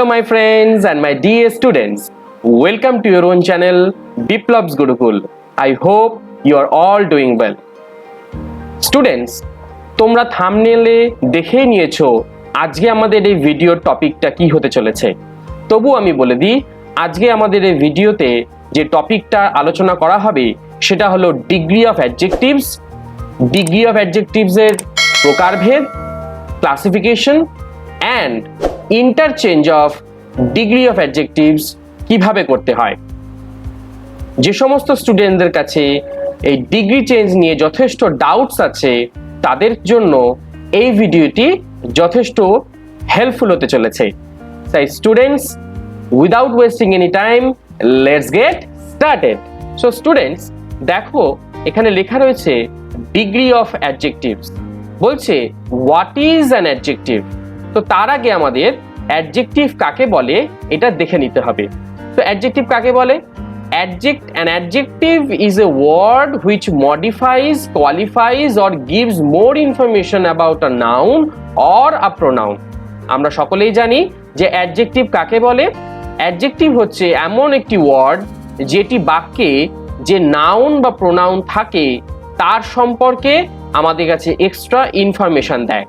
my friends and my dear students. Welcome to your own channel, Biplab's Gurukul. I hope you are all doing well. Students, তোমরা থাম্বনেলে দেখেই নিয়েছো আজকে আমাদের এই ভিডিওর টপিকটা কি হতে চলেছে। তবু আমি বলে দিই, আজকে আমাদের এই ভিডিওতে যে টপিকটা আলোচনা করা হবে সেটা হলো degree of adjectives, degree of adjectives এর প্রকারভেদ, classification and interchange of degree of adjectives কিভাবে করতে হয়। যে সমস্ত স্টুডেন্টদের কাছে এই ডিগ্রি চেঞ্জ নিয়ে যথেষ্ট ডাউটস আছে তাদের জন্য এই ভিডিওটি যথেষ্ট হেল্পফুল হতে চলেছে। তাই students, without wasting any time, let's get started. So students, দেখো এখানে লেখা রয়েছে ডিগ্রি অফ অ্যাডজেক্টিভস। বলছে হোয়াট ইজ অ্যান অ্যাডজেক্টিভ। তো তার আগে আমাদের অ্যাডজেক্টিভ কাকে বলে এটা দেখে নিতে হবে। তো অ্যাডজেক্টিভ কাকে বলে? An adjective is a word which modifies, qualifies or gives more information about a noun or a pronoun. আমরা সকলেই জানি যে অ্যাডজেক্টিভ কাকে বলে। অ্যাডজেক্টিভ হচ্ছে এমন একটি ওয়ার্ড যেটি বাক্যে যে নাউন বা প্রোনাউন থাকে তার সম্পর্কে আমাদের কাছে এক্সট্রা ইনফরমেশন দেয়,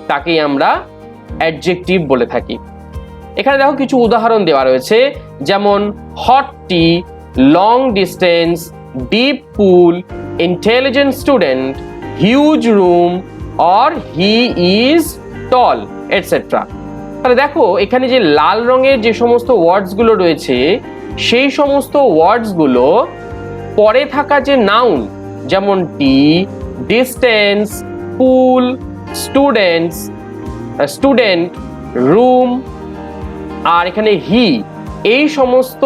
তাকেই আমরা অ্যাডজেক্টিভ বলে থাকি। এখানে দেখো কিছু উদাহরণ দেওয়া রয়েছে, যেমন hot tea, long distance, deep pool, intelligent student, huge room or he is tall, etcetera. তাহলে দেখো এখানে যে লাল রঙের যে সমস্ত ওয়ার্ডসগুলো রয়েছে সেই সমস্ত ওয়ার্ডসগুলো পরে থাকা যে নাউন, যেমন টি, ডিস্টেন্স, পুল, স্টুডেন্ট, রুম আর এখানে হি, এই সমস্ত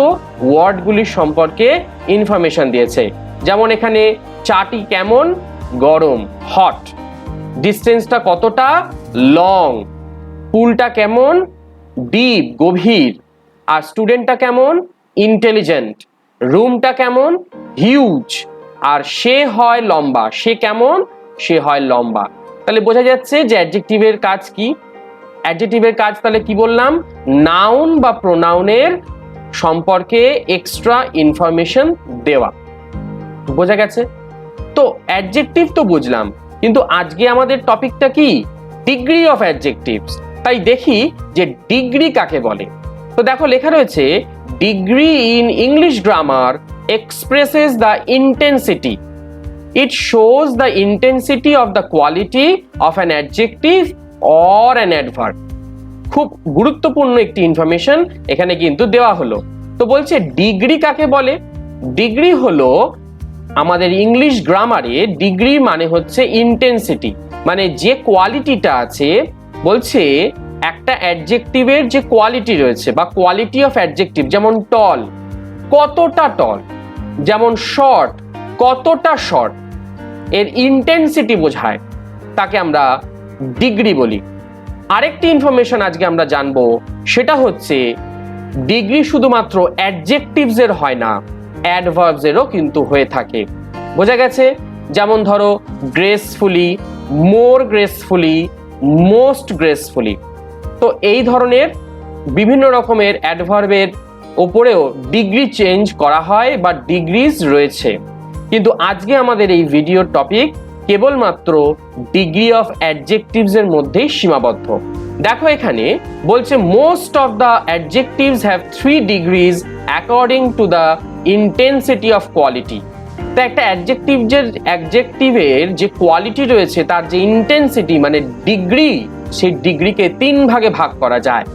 ওয়ার্ডগুলির সম্পর্কে ইনফরমেশন দিয়েছে। যেমন এখানে চাটি কেমন, গরম, হট, ডিস্টেন্সটা কতটা, লং, পুলটা কেমন, ডিপ, গভীর, আর স্টুডেন্টটা কেমন, ইন্টেলিজেন্ট, রুমটা কেমন, হিউজ, আর সে হয় লম্বা, সে কেমন, সে হয় লম্বা। তাহলে বোঝা যাচ্ছে যে অ্যাডজেক্টিভের কাজ কি। অ্যাডজেক্টিভের কাজ তাহলে কি বললাম? নাউন বা প্রোনাউনের সম্পর্কে এক্সট্রা ইনফরমেশন দেওয়া। বোঝা গেছে? তো অ্যাডজেক্টিভ তো বুঝলাম, কিন্তু আজকে আমাদের টপিকটা কি? Degree of adjectives. তাই দেখি যে ডিগ্রি কাকে বলে। তো দেখো লেখা রয়েছে degree in English grammar expresses the intensity, it shows the intensity of the quality of an adjective or an adverb। খুব গুরুত্বপূর্ণ একটি ইনফরমেশন এখানে কিন্তু দেওয়া হলো। তো বলছে ডিগ্রি কাকে বলে? ডিগ্রি হলো আমাদের ইংলিশ গ্রামারে ডিগ্রি মানে হচ্ছে ইন্টেন্সিটি, মানে যে কোয়ালিটিটা আছে। বলছে একটা অ্যাডজেক্টিভের যে কোয়ালিটি রয়েছে বা কোয়ালিটি অফ অ্যাডজেক্টিভ, যেমন টল, কতটা টল, যেমন শর্ট, কতটা শর্ট, এর ইন্টেন্সিটি বোঝায়, তাকে আমরা ডিগ্রি বলি। আরেকটি ইনফরমেশন আজকে আমরা জানবো, সেটা হচ্ছে ডিগ্রি শুধুমাত্র অ্যাডজেক্টিভস এর হয় না, অ্যাডভার্বস এরও কিন্তু হয়ে থাকে। বোঝা গেছে? যেমন ধরো গ্রেসফুলি, মোর গ্রেসফুলি, মোস্ট গ্রেসফুলি। তো এই ধরনের বিভিন্ন রকমের অ্যাডভার্বের ওপরেও ডিগ্রি চেঞ্জ করা হয় বা ডিগ্রিজ রয়েছে। কিন্তু আজকে আমাদের এই ভিডিওর টপিক কেবলমাত্র ডিগ্রি অফ অ্যাডজেক্টিভস এর মধ্যেই সীমাবদ্ধ। দেখো এখানে বলছে most of the adjectives have 3 degrees according to the intensity of quality. তো একটা অ্যাডজেক্টিভের যে কোয়ালিটি রয়েছে তার যে ইন্টেন্সিটি মানে ডিগ্রি, সেই ডিগ্রিকে 3 ভাগে ভাগ করা যায়।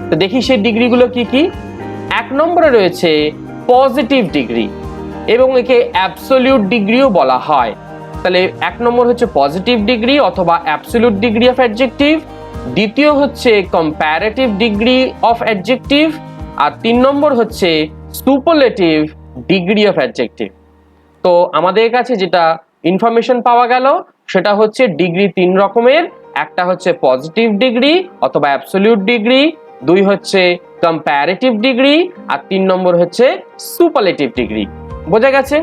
তো দেখি সেই ডিগ্রিগুলো কি কি। 1 নম্বরে রয়েছে পজিটিভ ডিগ্রি, এবং একে অ্যাবসলিউট ডিগ্রিও বলা হয়। তাহলে 1 নম্বর হচ্ছে পজিটিভ ডিগ্রি অথবা অ্যাবসলিউট ডিগ্রি অফ অ্যাডজেক্টিভ, দ্বিতীয় হচ্ছে কম্পারেটিভ ডিগ্রি অফ অ্যাডজেক্টিভ, আর 3 নম্বর হচ্ছে সুপারলেটিভ ডিগ্রি অফ অ্যাডজেক্টিভ। তো আমাদের কাছে যেটা ইনফরমেশন পাওয়া গেল সেটা হচ্ছে ডিগ্রি 3 রকমের। একটা হচ্ছে পজিটিভ ডিগ্রি অথবা অ্যাবসলিউট ডিগ্রি, 2 হচ্ছে কম্পারেটিভ ডিগ্রি, আর 3 নম্বর হচ্ছে সুপারলেটিভ ডিগ্রি। বোঝা গেছে?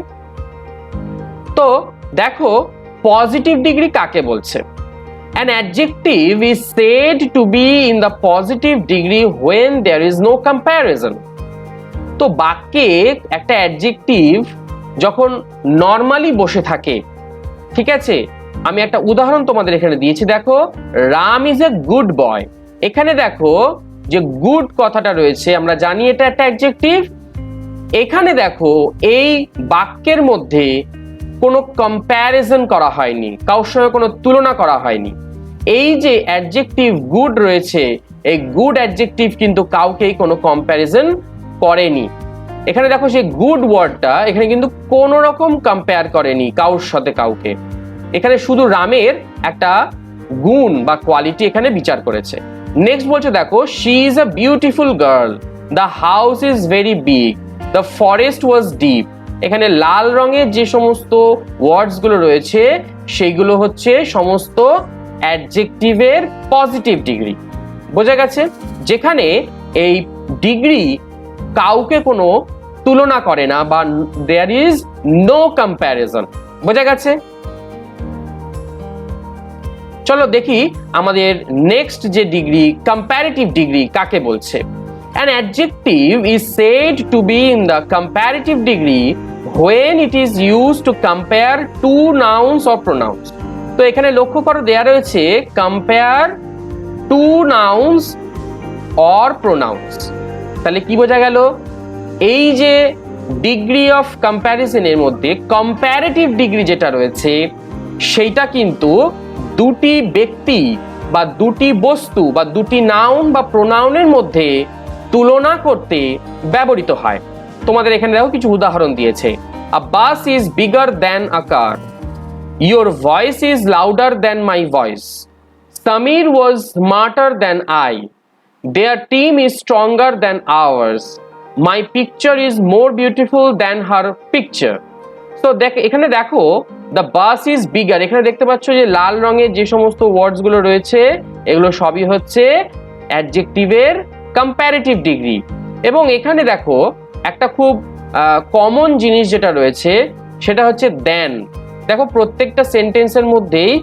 তো দেখো পজিটিভ ডিগ্রি কাকে বলছে। An adjective is said to be in the positive degree when there is no comparison. তো বাক্যে একটা অ্যাডজেক্টিভ যখন নর্মালি বসে থাকে, ঠিক আছে, আমি একটা উদাহরণ তোমাদের এখানে দিয়েছি, দেখো Ram is a good boy. এখানে দেখো যে গুড কথাটা রয়েছে, আমরা জানি এটা একটা অ্যাডজেক্টিভ। এখানে দেখো এই বাক্যের মধ্যে কোনো কম্প্যারিজন করা হয়নি, কারোর সঙ্গে কোনো তুলনা করা হয়নি। এই যে অ্যাডজেক্টিভ গুড রয়েছে, এই গুড অ্যাডজেক্টিভ কিন্তু কাউকেই কোনো কম্প্যারিজন করেনি। এখানে দেখো সেই গুড ওয়ার্ডটা এখানে কিন্তু কোনো রকম কম্পেয়ার করেনি কারোর সাথে কাউকে। এখানে শুধু রামের একটা গুণ বা কোয়ালিটি এখানে বিচার করেছে। নেক্সট বলছে দেখো, she is a beautiful girl, the house is very big, the forest was deep. এখানে লাল রঙের যে সমস্ত ওয়ার্ডস গুলো রয়েছে সেইগুলো হচ্ছে সমস্ত অ্যাডজেক্টিভের পজিটিভ ডিগ্রি। বোঝা গেছে? যেখানে এই ডিগ্রি কাউকে কোনো তুলনা করে না বা দেয়ার ইজ নো কম্প্যারিজন। বোঝা গেছে? চলো দেখি আমাদের নেক্সট যে ডিগ্রি, কম্প্যারেটিভ ডিগ্রি কাকে বলছে। An adjective is said to be in the comparative degree when it is used to compare two nouns or pronouns. তো এখানে লক্ষ্য করো দেয়া রয়েছে compare two nouns or pronouns। তাহলে কি বোঝা গেল? এই যে ডিগ্রি অফ কম্প্যারিজনের মধ্যে কম্প্যারেটিভ ডিগ্রি যেটা রয়েছে সেইটা কিন্তু দুটি ব্যক্তি বা দুটি বস্তু বা দুটি নাউন বা প্রোনাউনের মধ্যে তুলনা করতে ব্যবহৃত হয়। তোমাদের এখানে দেখো কিছু উদাহরণ দিয়েছে। A bus is bigger than a car. Your voice is louder than my voice. Samir was smarter than I. Their team is stronger than ours. My picture is more beautiful than her picture. So এখানে দেখো the bus is bigger, এখানে দেখতে পাচ্ছ যে লাল রঙের যে সমস্ত ওয়ার্ডস গুলো রয়েছে এগুলো সবই হচ্ছে অ্যাডজেক্টিভের কম্প্যারেটিভ ডিগ্রি। এবং এখানে দেখো একটা খুব কমন জিনিস যেটা রয়েছে সেটা হচ্ছে দেন। দেখো প্রত্যেকটা সেন্টেন্সের মধ্যেই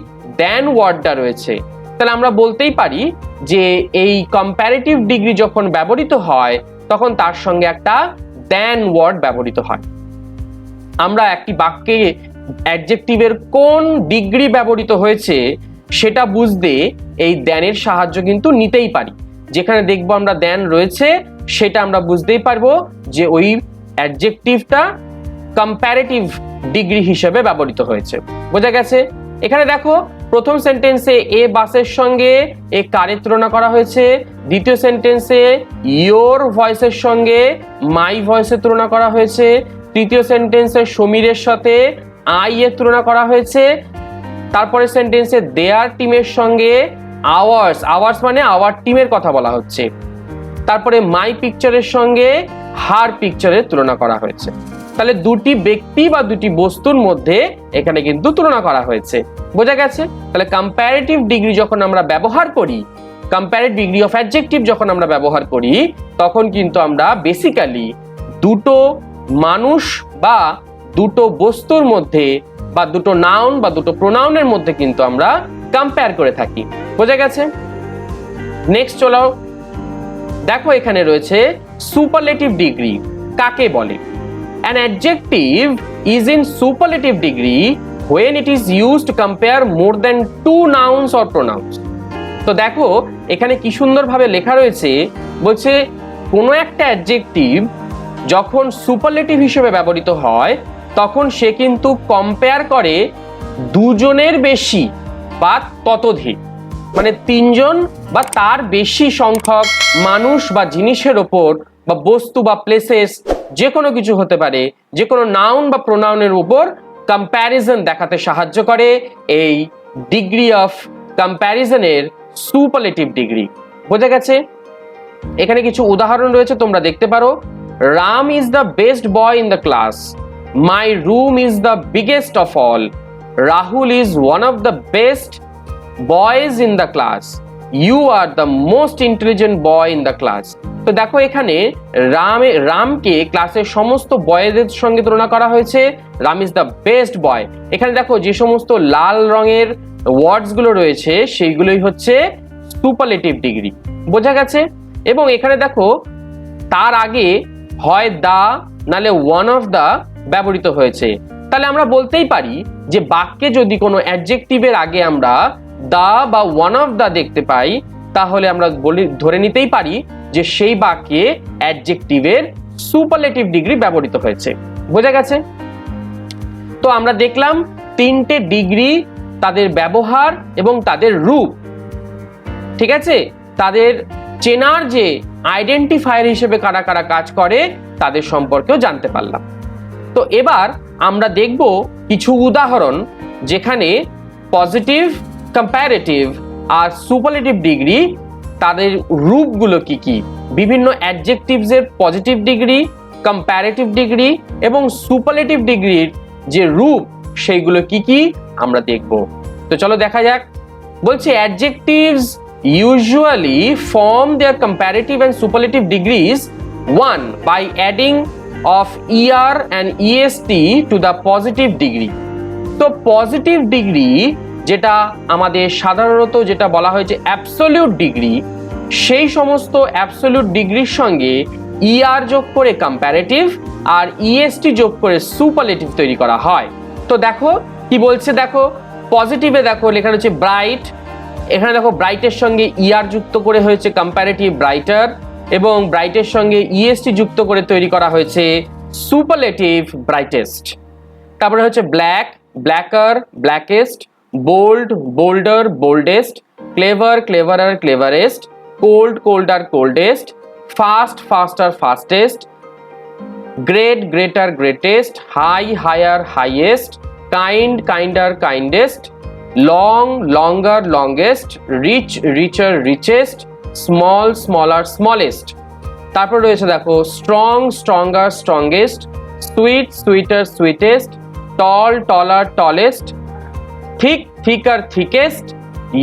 দেন ওয়ার্ডটা রয়েছে। তাহলে আমরা বলতেই পারি যে এই কম্প্যারেটিভ ডিগ্রি যখন ব্যবহৃত হয় তখন তার সঙ্গে একটা দেন ওয়ার্ড ব্যবহৃত হয়। আমরা একটি বাক্যে অ্যাডজেক্টিভের কোন ডিগ্রি ব্যবহৃত হয়েছে সেটা বুঝতে এই দেনের সাহায্য কিন্তু নিতেই পারি। যেখানে দেখবো আমরা দেন রয়েছে সেটা আমরা বুঝতেই পারবো যে ওই অ্যাডজেক্টিভটা কম্প্যারেটিভ ডিগ্রি হিসেবে ব্যবহৃত হয়েছে। বোঝা গেছে? এখানে দেখো প্রথম সেন্টেন্সে এ বাসের সঙ্গে এ কারের তুলনা করা হয়েছে, দ্বিতীয় সেন্টেন্সে ইয়োর ভয়েসের সঙ্গে মাই ভয়েসের তুলনা করা হয়েছে, তৃতীয় সেন্টেন্সে সমীরের সাথে আই এর তুলনা করা হয়েছে, তারপরে সেন্টেন্সে দেয়ার টিমের সঙ্গে আওয়ার্স, আওয়ার্স মানে আওয়ার টিমের কথা বলা হচ্ছে, তারপরে মাই পিকচারের সঙ্গে হার পিকচারের তুলনা করা হয়েছে। তাহলে দুটি ব্যক্তি বা দুটি বস্তুর মধ্যে এখানে কিন্তু তুলনা করা হয়েছে। বোঝা গেছে? তাহলে কম্প্যারেটিভ ডিগ্রি যখন আমরা ব্যবহার করি, কম্প্যারেটিভ ডিগ্রি অফ অ্যাডজেক্টিভ যখন আমরা ব্যবহার করি তখন কিন্তু আমরা বেসিক্যালি দুটো মানুষ বা দুটো বস্তুর মধ্যে বা দুটো নাউন বা দুটো প্রোনাউনের মধ্যে কিন্তু আমরা কম্পেয়ার করে থাকি। বোঝা গেছে? নেক্সট চলো দেখো এখানে রয়েছে সুপারলেটিভ ডিগ্রি কাকে বলে। An adjective is in superlative degree when it is used to compare more than two nouns or pronouns. তো দেখো এখানে কি সুন্দরভাবে লেখা রয়েছে, বলছে কোনো একটা অ্যাডজেক্টিভ যখন সুপারলেটিভ হিসেবে ব্যবহৃত হয় তখন সে কিন্তু কম্পেয়ার করে দুজনের বেশি বা ততোধিক, মানে তিনজন বা তার বেশি সংখ্যক মানুষ বা জিনিসের ওপর বা বস্তু বা প্লেসেস যে কোনো কিছু হতে পারে, যে কোনো নাউন বা প্রোনাউনের উপর কম্প্যারিজন দেখাতে সাহায্য করে এই ডিগ্রি অফ কম্প্যারিজনের সুপারলেটিভ ডিগ্রি। বোঝা গেছে? এখানে কিছু উদাহরণ রয়েছে তোমরা দেখতে পারো। Ram is the best boy in the class, my room is the biggest of all, Rahul is one of the best boys in the class, you are the most intelligent boy in the class. তো দেখো এখানে রামকে ক্লাসের সমস্ত বয়েদের সঙ্গে তুলনা করা হয়েছে। রাম ইজ দ্য বেস্ট বয়। এখানে দেখো যে সমস্ত লাল রঙের ওয়ার্ডস গুলো রয়েছে সেইগুলোই হচ্ছে সুপারলেটিভ ডিগ্রি। বোঝা গেছে? এবং এখানে দেখো তার আগে হয় দা নালে ওয়ান অফ দা ব্যবহৃত হয়েছে। তাহলে আমরা বলতেই পারি যে বাক্যে যদি কোনো অ্যাডজেক্টিভের আগে আমরা দা বা ওয়ান অফ দা দেখতে পাই তাহলে আমরা ধরে নিতেই পারি যে সেই বাক্যে অ্যাডজেক্টিভের সুপারলেটিভ ডিগ্রি ব্যবহৃত হয়েছে। বোঝা গেছে? তো আমরা দেখলাম তিনটে ডিগ্রি, তাদের ব্যবহার এবং তাদের রূপ। ঠিক আছে? তাদের চেনার যে আইডেন্টিফায়ার হিসেবে কারা কারা কাজ করে তাদের সম্পর্কেও জানতে পারলাম। তো এবার আমরা দেখব কিছু উদাহরণ যেখানে পজিটিভ, কম্প্যারেটিভ আর সুপারলেটিভ ডিগ্রি তাদের রূপগুলো কি কি, বিভিন্ন অ্যাডজেক্টিভস এর পজিটিভ ডিগ্রি, কম্প্যারেটিভ ডিগ্রি এবং সুপারলেটিভ ডিগ্রির যে রূপ সেইগুলো কি কি আমরা দেখব। তো চলো দেখা যাক। বলছে adjectives usually form their comparative and superlative degrees one by adding of er and est to the positive degree। তো পজিটিভ ডিগ্রি যেটা আমাদের সাধারণত যেটা বলা হয়েছে অ্যাবসলিউট ডিগ্রি, সেই সমস্ত অ্যাবসলিউট ডিগ্রির সঙ্গে er যোগ করে কম্প্যারেটিভ আর est যোগ করে সুপারলেটিভ তৈরি করা হয়। তো দেখো কি বলছে, দেখো পজিটিভে দেখো লেখা রয়েছে ব্রাইট, এখানে দেখো ব্রাইটের সঙ্গে er যুক্ত করে হয়েছে কম্প্যারেটিভ ব্রাইটার এবং ব্রাইটের সঙ্গে est যুক্ত করে তৈরি করা হয়েছে সুপারলেটিভ ব্রাইটেস্ট। তারপরে হচ্ছে black, blacker, blackest, bold, bolder, boldest, clever, cleverer, cleverest, cold, colder, coldest, fast, faster, fastest, great, greater, greatest, high, higher, highest, kind, kinder, kindest, long, longer, longest, rich, richer, richest, small, smaller, smallest. তারপর রয়েছে দেখো strong, stronger, strongest, sweet, sweeter, sweetest, tall, taller, tallest, thick, thicker, thickest,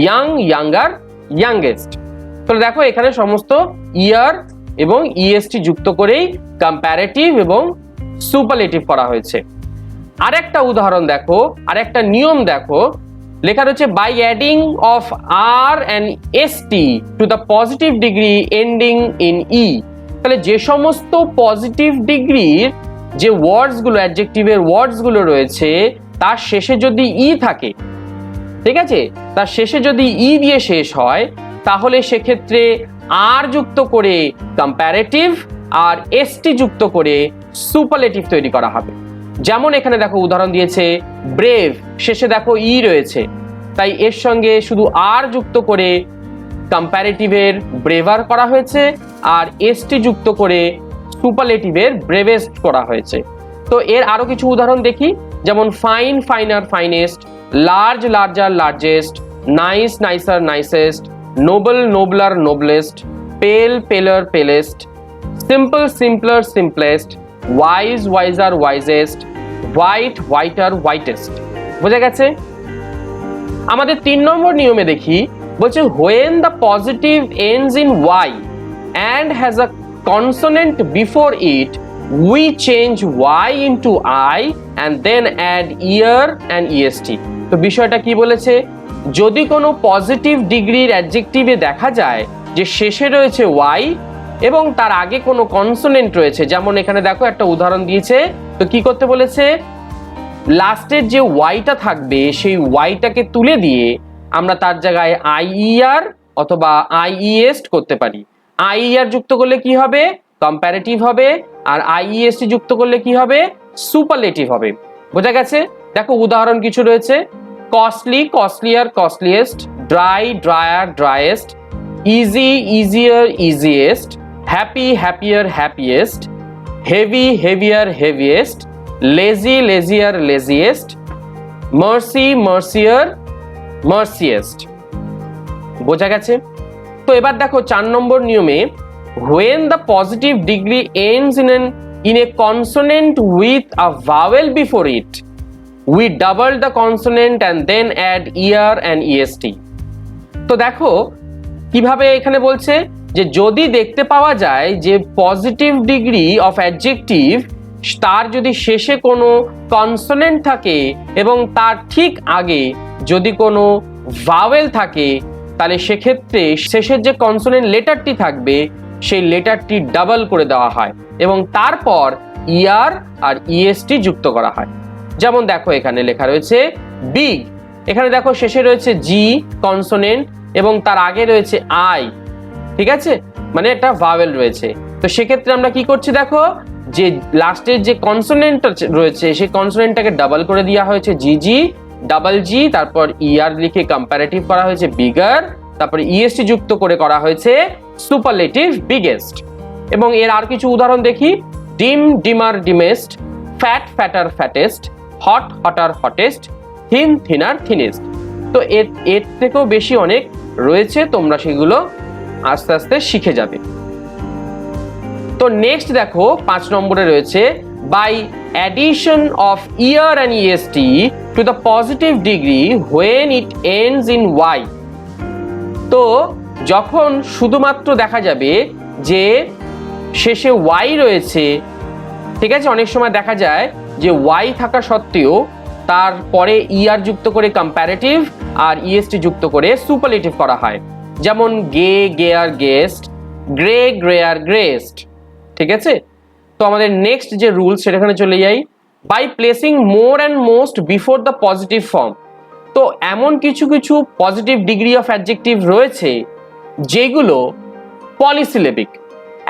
young, younger, youngest. তো দেখো এখানে সমস্ত ইয়ার এবং EST যুক্ত করেই কম্প্যারেটিভ এবং সুপারলেটিভ করা হয়েছে। আরেকটা উদাহরণ দেখো, আরেকটা নিয়ম দেখো, লেখা রয়েছে by adding of r and st to the positive degree ending in e. তাহলে যে সমস্ত পজিটিভ ডিগ্রির যে ওয়ার্ডস গুলো, অ্যাডজেক্টিভের ওয়ার্ডস গুলো রয়েছে তার শেষে যদি ই থাকে, ঠিক আছে, তার শেষে যদি ই দিয়ে শেষ হয় তাহলে সেক্ষেত্রে আর যুক্ত করে কম্প্যারেটিভ আর এসটি যুক্ত করে সুপারলেটিভ তৈরি করা হবে। যেমন এখানে দেখো উদাহরণ দিয়েছে ব্রেভ, শেষে দেখো ই রয়েছে, তাই এর সঙ্গে শুধু আর যুক্ত করে কম্প্যারেটিভের ব্রেভার করা হয়েছে আর এসটি যুক্ত করে সুপারলেটিভের ব্রেভেস্ট করা হয়েছে। তো এর আরো কিছু উদাহরণ দেখি, যেমন fine, finer, finest, large, larger, largest, nice, nicer, nicest, noble, nobler, noblest, pale, paler, palest, simple, simpler, simplest, wise, wiser, wisest, white, whiter, whitest. বোঝা গেছে? আমাদের 3 নম্বর নিয়মে দেখি, বলছে when the positive ends in y and has a consonant before it we change y into I and then add er and est। তো বিষয়টা কি বলেছে, যদি কোনো পজিটিভ ডিগ্রির অ্যাডজেক্টিভে দেখা যায় যে শেষে রয়েছে y এবং তার আগে কোনো কনসোনেন্ট রয়েছে, যেমন এখানে দেখো একটা উদাহরণ দিয়েছে, তো কি করতে বলেছে, লাস্টের যে ওয়াইটা থাকবে সেই ওয়াইটাকে তুলে দিয়ে আমরা তার জায়গায় আইইআর অথবা আইইএস্ট করতে পারি। আইইআর যুক্ত করলে কি হবে, কম্প্যারেটিভ হবে, আর আইইএসটি যুক্ত করলে কি হবে, সুপারলেটিভ হবে। বোঝা গেছে? দেখো উদাহরণ কিছু রয়েছে, costly, costlier, costliest, dry, drier, driest, easy, easier, easiest, happy, happier, happiest, heavy, heavier, heaviest, lazy, lazier, laziest, mercy, mercier, merciest. বোঝা গেছে? তো এবার দেখো 4 নম্বর নিয়মে when the positive degree ends in a consonant with a vowel before it we double the consonant and then add er and est। তো দেখো কিভাবে এখানে বলছে, যে যদি দেখতে পাওয়া যায় যে পজিটিভ ডিগ্রি অফ অ্যাডজেক্টিভ তার যদি শেষে কোনো কনসোনেন্ট থাকে এবং তার ঠিক আগে যদি কোনো ভাওয়েল থাকে, তাহলে সেক্ষেত্রে শেষের যে কনসোনেন্ট লেটারটি থাকবে সেই লেটারটি ডাবল করে দেওয়া হয় এবং তারপর ইআর আর ইএসটি যুক্ত করা হয়। যেমন দেখো এখানে লেখা রয়েছে বিগ, এখানে দেখো শেষে রয়েছে জি কনসোনেন্ট এবং তার আগে রয়েছে আই, ঠিক আছে, মানে একটা ভাওয়েল রয়েছে। তো সেক্ষেত্রে আমরা কি করছি দেখো, যে লাস্টের যে কনসোনেন্টটা রয়েছে সেই কনসোনেন্টটাকে ডাবল করে দেওয়া হয়েছে জিজি, ডাবল জি, তারপর ইআর লিখে কম্পারেটিভ করা হয়েছে বিগার, তারপরে ইএসটি যুক্ত করে করা হয়েছে সুপারলেটিভ বিগেস্ট। এবং এর আর কিছু উদাহরণ দেখি, dim dimmer dimmest, fat fatter fattest, hot hotter hottest, thin thinner thinnest. তো এর থেকেও বেশি অনেক রয়েছে, তোমরা সেগুলো আস্তে আস্তে শিখে যাবে। তো নেক্সট দেখো 5 নম্বরে রয়েছে by addition of er and EST to the positive degree when it ends in Y. তো যখন শুধুমাত্র দেখা যাবে যে শেষে ওয়াই রয়েছে, ঠিক আছে, অনেক সময় দেখা যায় যে ওয়াই থাকা সত্ত্বেও তারপরে ইআর যুক্ত করে কম্পারেটিভ আর ইএসটি যুক্ত করে সুপারলেটিভ করা হয়। যেমন গে গেয়ার গেস্ট, গ্রে গ্রেয়ার গ্রেস্ট, ঠিক আছে। তো আমাদের নেক্সট যে রুলস সেটাখানে চলে যাই, by placing more and most before the positive form. তো এমন কিছু কিছু পজিটিভ ডিগ্রি অফ অ্যাডজেক্টিভ রয়েছে যেগুলো পলিসিলেবিক।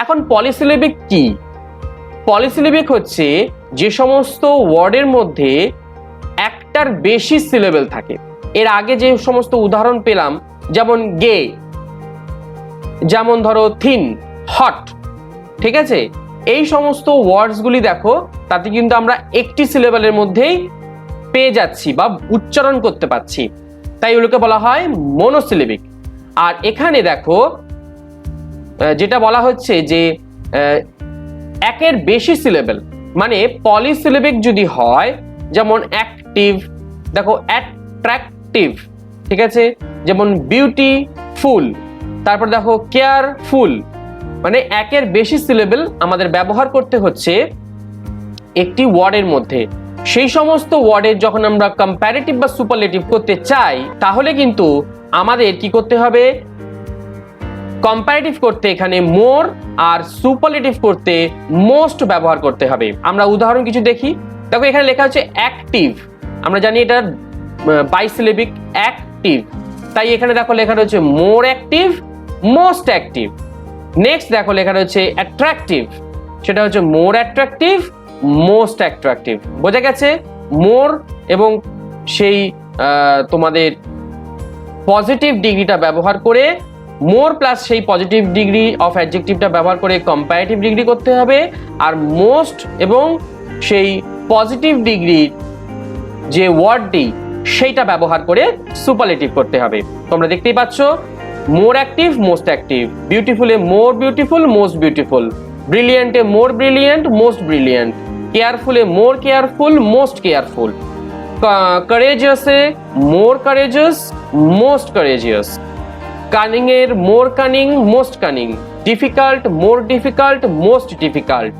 এখন পলিসিলেবিক কি? পলিসিলেবিক হচ্ছে যে সমস্ত ওয়ার্ডের মধ্যে একটার বেশি সিলেবেল থাকে। এর আগে যে সমস্ত উদাহরণ পেলাম, যেমন গে, যেমন ধরো থিন, হট, ঠিক আছে, এই সমস্ত ওয়ার্ডসগুলি দেখো তাতে কিন্তু আমরা একটি সিলেবেলের মধ্যেই পেয়ে যাচ্ছি বা উচ্চারণ করতে পাচ্ছি, তাই এগুলোকে বলা হয় মনোসিলেবিক। আর এখানে দেখো যেটা বলা হচ্ছে যে একের বেশি সিলেবেল, মানে পলিসিলেবিক যদি হয়, যেমন অ্যাক্টিভ, দেখো অ্যাট্রাকটিভ, ঠিক আছে, যেমন বিউটিফুল, তারপর দেখো কেয়ারফুল, মানে একের বেশি সিলেবেল আমাদের ব্যবহার করতে হচ্ছে একটি ওয়ার্ডের মধ্যে। সেই সমস্ত ওয়ার্ডের যখন আমরা কম্পারেটিভ বা সুপারলেটিভ করতে চাই, তাহলে কিন্তু আমাদের কি করতে হবে, কম্পারেটিভ করতে এখানে মোর আর সুপারলেটিভ করতে মোস্ট ব্যবহার করতে হবে। আমরা উদাহরণ কিছু দেখি, দেখো এখানে লেখা হচ্ছে অ্যাক্টিভ, আমরা জানি এটা বাইসিলেবিক অ্যাক্টিভ, তাই এখানে দেখো লেখা রয়েছে মোর অ্যাক্টিভ, মোস্ট অ্যাক্টিভ। নেক্সট দেখো লেখা রয়েছে অ্যাট্রাকটিভ, সেটা হচ্ছে মোর অ্যাট্রাকটিভ, মোস্ট অ্যাট্রাকটিভ। বোঝা গেছে? মোর এবং সেই তোমাদের পজিটিভ ডিগ্রিটা ব্যবহার করে, মোর প্লাস সেই পজিটিভ ডিগ্রি অফ অ্যাডজেক্টিভটা ব্যবহার করে কম্পারেটিভ ডিগ্রি করতে হবে, আর মোস্ট এবং সেই পজিটিভ ডিগ্রির যে ওয়ার্ডটি সেইটা ব্যবহার করে সুপারলেটিভ করতে হবে। তোমরা দেখতেই পাচ্ছ, মোর অ্যাক্টিভ, মোস্ট অ্যাক্টিভ, বিউটিফুলে মোর বিউটিফুল, মোস্ট বিউটিফুল, ব্রিলিয়েন্টে মোর ব্রিলিয়েন্ট, মোস্ট ব্রিলিয়েন্ট, কেয়ারফুলে মোর কেয়ারফুল, মোস্ট কেয়ারফুল, কারেজিয়াসে more courageous, most courageous, cunning এর more cunning, most cunning, difficult more difficult, most difficult,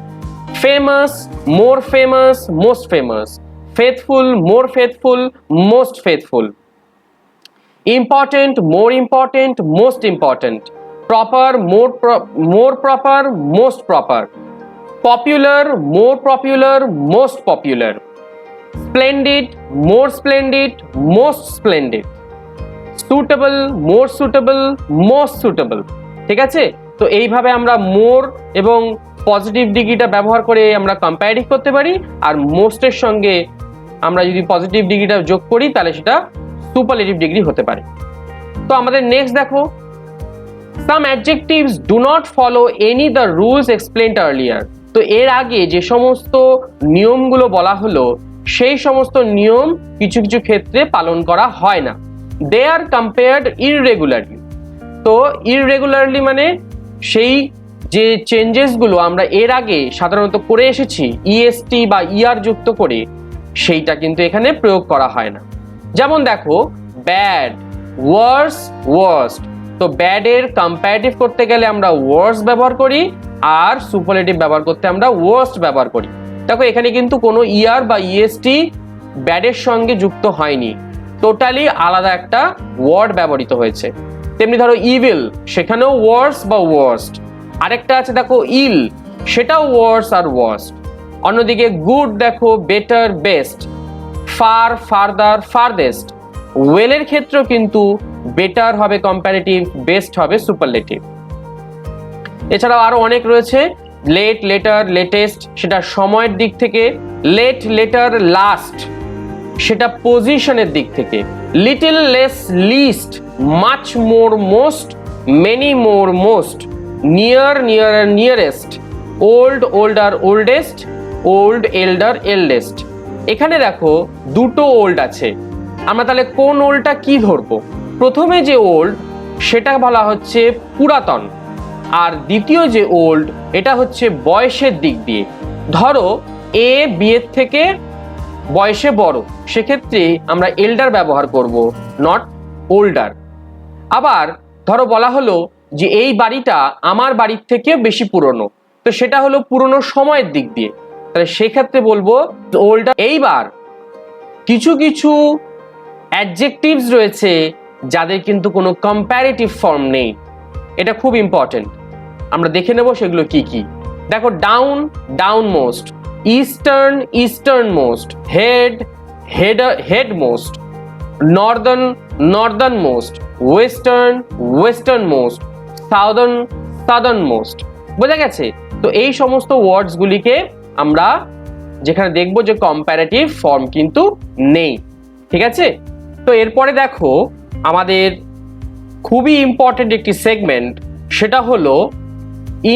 famous more famous, most famous, faithful more faithful, most faithful, important more important, most important, proper more proper, most proper, popular more popular, most popular, splendid more splendid, most splendid, suitable more suitable, most suitable। ঠিক আছে, তো এইভাবে আমরা মোর এবং positive ডিগ্রিটা ব্যবহার করে আমরা কম্পারেটিভ করতে পারি, আর মোস্টের সঙ্গে আমরা যদি পজিটিভ ডিগ্রিটা যোগ করি তাহলে সেটা সুপারলেটিভ ডিগ্রি হতে পারে। তো আমাদের নেক্সট দেখো, some adjectives do not follow any the rules explained earlier. তো এর আগে যে সমস্ত নিয়মগুলো বলা হলো সেই সমস্ত নিয়ম কিছু কিছু ক্ষেত্রে পালন করা হয় না। দে আর কম্পেয়ার্ড ইররেগুলারলি। তো ইররেগুলারলি মানে সেই যে চেঞ্জেসগুলো আমরা এর আগে সাধারণত করে এসেছি ইএসটি বা ইআর যুক্ত করে, সেইটা কিন্তু এখানে প্রয়োগ করা হয় না। যেমন দেখো ব্যাড, ওয়ার্স, ওয়ার্স্ট। তো তো ব্যাড এর কম্পারেটিভ করতে গেলে আমরা ওয়ার্স ব্যবহার করি, আর সুপারলেটিভ ব্যবহার করতে আমরা ওয়ার্স্ট ব্যবহার করি। দেখো এখানে কিন্তু কোনো ইয়ার বা ইএসটি ব্যাডের সঙ্গে যুক্ত হয়নি, টোটালি আলাদা একটা ওয়ার্ড ব্যবহৃত হয়েছে। তেমনি ধরো ইভিল, সেখানেও ওয়ার্স বা ওয়ার্স্ট। আরেকটা আছে দেখো ইল, সেটাও ওয়ার্স আর ওয়ার্স্ট। অন্যদিকে গুড দেখো বেটার, বেস্ট, ফার, ফারদার, ফারদেস্ট। ওয়েলের ক্ষেত্রেও কিন্তু বেটার হবে কম্পারেটিভ, বেস্ট হবে সুপারলেটিভ। এছাড়াও আরো অনেক রয়েছে, লেট, লেটার, লেটেস্ট সেটা সময়ের দিক থেকে, লেট, লেটার, লাস্ট সেটা পজিশনের দিক থেকে, little, less, least, much more, most, many more, most, near, nearer, nearest, old, older, oldest, old, elder, eldest. এখানে দেখো দুটো ওল্ড আছে, আমরা তাহলে কোন ওল্ডটা কি ধরবো? প্রথমে যে ওল্ড সেটা বলা হচ্ছে পুরাতন, আর দ্বিতীয় যে ওল্ড এটা হচ্ছে বয়সের দিক দিয়ে। ধরো এ বিয়ের থেকে বয়সে বড়, সেক্ষেত্রে আমরা এল্ডার ব্যবহার করব, নট ওল্ডার। আবার ধরো বলা হলো যে এই বাড়িটা আমার বাড়ির থেকে বেশি পুরনো, তো সেটা হলো পুরনো সময়ের দিক দিয়ে, তাহলে সেক্ষেত্রে বলবো ওল্ডার। এইবার কিছু কিছু অ্যাডজেক্টিভস রয়েছে যাদের কিন্তু কোনো কম্প্যারেটিভ ফর্ম নেই, এটা খুব ইম্পর্টেন্ট, আমরা দেখে নেব সেগুলো কি কি। দেখো down, down most, eastern, eastern most, head, head, head most, Northern, Northern most, western, western most, southern, southern most. বোঝা গেছে? তো এই সমস্ত ওয়ার্ডস গুলিকে আমরা যেখানে দেখবো যে কম্প্যারেটিভ ফর্ম কিন্তু নেই, ঠিক আছে? তো এরপরে দেখো আমাদের খুবই ইম্পর্টেন্ট একটি সেগমেন্ট, সেটা হলো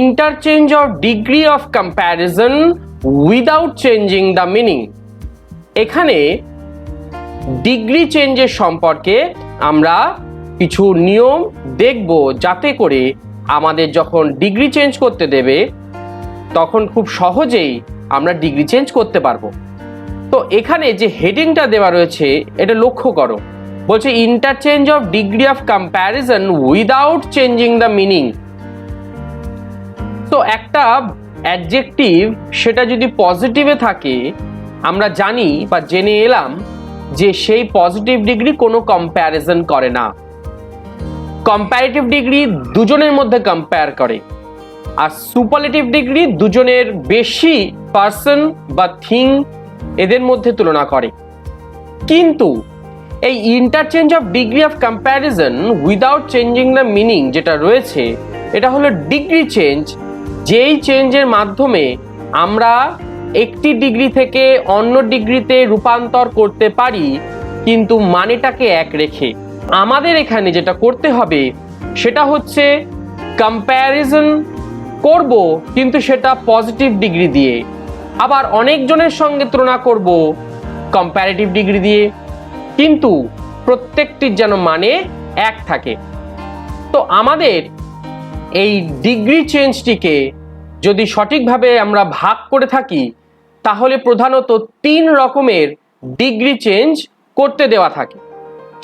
interchange of degree of comparison without changing the meaning. এখানে ডিগ্রি চেঞ্জের সম্পর্কে আমরা কিছু নিয়ম দেখব, যাতে করে আমাদের যখন ডিগ্রি চেঞ্জ করতে দেবে তখন খুব সহজেই আমরা ডিগ্রি চেঞ্জ করতে পারবো। তো এখানে যে হেডিংটা দেওয়া রয়েছে এটা লক্ষ্য করো, বলছে interchange of degree of comparison without changing the meaning. তো একটা অ্যাডজেক্টিভ সেটা যদি পজিটিভে থাকে, আমরা জানি বা জেনে এলাম যে সেই পজিটিভ ডিগ্রি কোনো কম্প্যারিজন করে না। কম্প্যারেটিভ ডিগ্রি দুজনের মধ্যে কম্পেয়ার করে, আর সুপারলেটিভ ডিগ্রি দুজনের বেশি পার্সন বা থিং এদের মধ্যে তুলনা করে। কিন্তু এই interchange of degree of comparison without changing the meaning যেটা রয়েছে, এটা হলো ডিগ্রি চেঞ্জ, যেই চেঞ্জের মাধ্যমে আমরা একটি ডিগ্রি থেকে অন্য ডিগ্রিতে রূপান্তর করতে পারি, কিন্তু মানেটাকে এক রেখে। আমাদের এখানে যেটা করতে হবে সেটা হচ্ছে কম্প্যারিজন করব, কিন্তু সেটা পজিটিভ ডিগ্রি দিয়ে, আবার অনেকজনের সঙ্গে তুলনা করব কম্প্যারেটিভ ডিগ্রি দিয়ে, কিন্তু প্রত্যেকটির যেন মানে এক থাকে। তো আমাদের এই ডিগ্রি চেঞ্জটিকে যদি সঠিকভাবে আমরা ভাগ করে থাকি, তাহলে প্রধানত 3 রকমের ডিগ্রি চেঞ্জ করতে দেওয়া থাকে।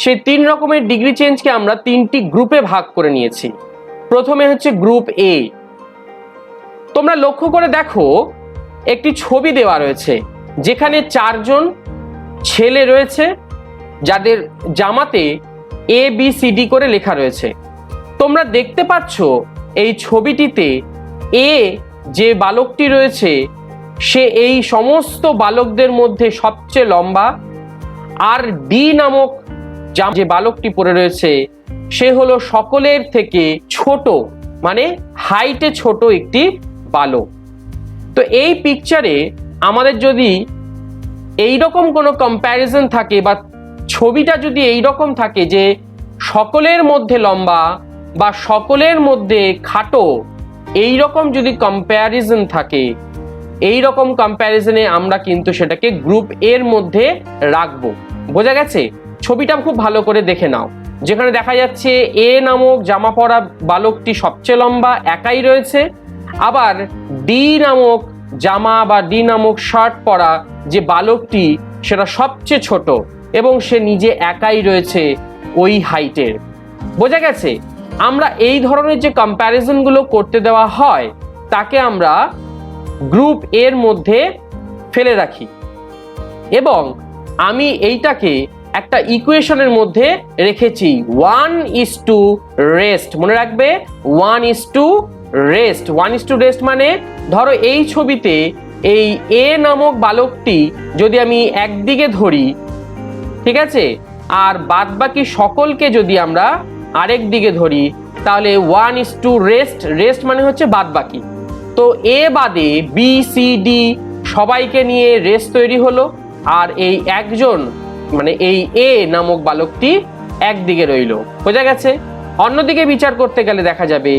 সেই 3 রকমের ডিগ্রি চেঞ্জকে আমরা 3টি গ্রুপে ভাগ করে নিয়েছি। প্রথমে হচ্ছে গ্রুপ এ। তোমরা লক্ষ্য করে দেখো একটি ছবি দেওয়া রয়েছে, যেখানে 4 জন ছেলে রয়েছে, যাদের জামাতে ABCD করে লেখা রয়েছে। তোমরা দেখতে পাচ্ছ এই ছবিটিতে এ যে বালকটি রয়েছে সে এই সমস্ত বালকদের মধ্যে সবচেয়ে লম্বা, আর ডি নামক যে বালকটি পড়ে রয়েছে সে হলো সকলের থেকে ছোট, মানে হাইটে ছোট একটি বালক। তো এই পিকচারে আমাদের যদি এই রকম কোনো কম্প্যারিজন থাকে, বা ছবিটা যদি এই রকম থাকে যে সকলের মধ্যে লম্বা বা সকলের মধ্যে খাটো, এই রকম যদি কম্প্যারিজন থাকে, এই রকম কম্প্যারিজনে আমরা কিন্তু সেটাকে গ্রুপ এর মধ্যে রাখবো। বোঝা গেছে? ছবিটা খুব ভালো করে দেখে নাও, যেখানে দেখা যাচ্ছে এ নামক জামা পরা বালকটি সবচেয়ে লম্বা, একাই রয়েছে, আবার ডি নামক জামা বা ডি নামক শার্ট পরা যে বালকটি সেটা সবচেয়ে ছোট এবং সে নিজে একাই রয়েছে ওই হাইটের। বোঝা গেছে? আমরা এই ধরনের যে কম্প্যারিজনগুলো করতে দেওয়া হয় তাকে আমরা গ্রুপ এর মধ্যে ফেলে রাখি এবং আমি এইটাকে একটা ইকুয়েশনের মধ্যে রেখেছি 1:rest। মনে রাখবে 1:rest। 1:rest মানে ধরো এই ছবিতে এই এ নামক বালকটি যদি আমি একদিকে ধরি, ঠিক আছে, আর বাদ বাকি সকলকে যদি আমরা আরেক দিকে ধরি, তাহলে 1:rest। রেস্ট মানে হচ্ছে বাদ বাকি। তো এ বাদে বি সি ডি সবাইকে নিয়ে রেস্ট তৈরি হলো, আর এই একজন মানে এই এ নামক বালকটি একদিকে রইল। বোঝা গেছে? অন্যদিকে বিচার করতে গেলে দেখা যাবে,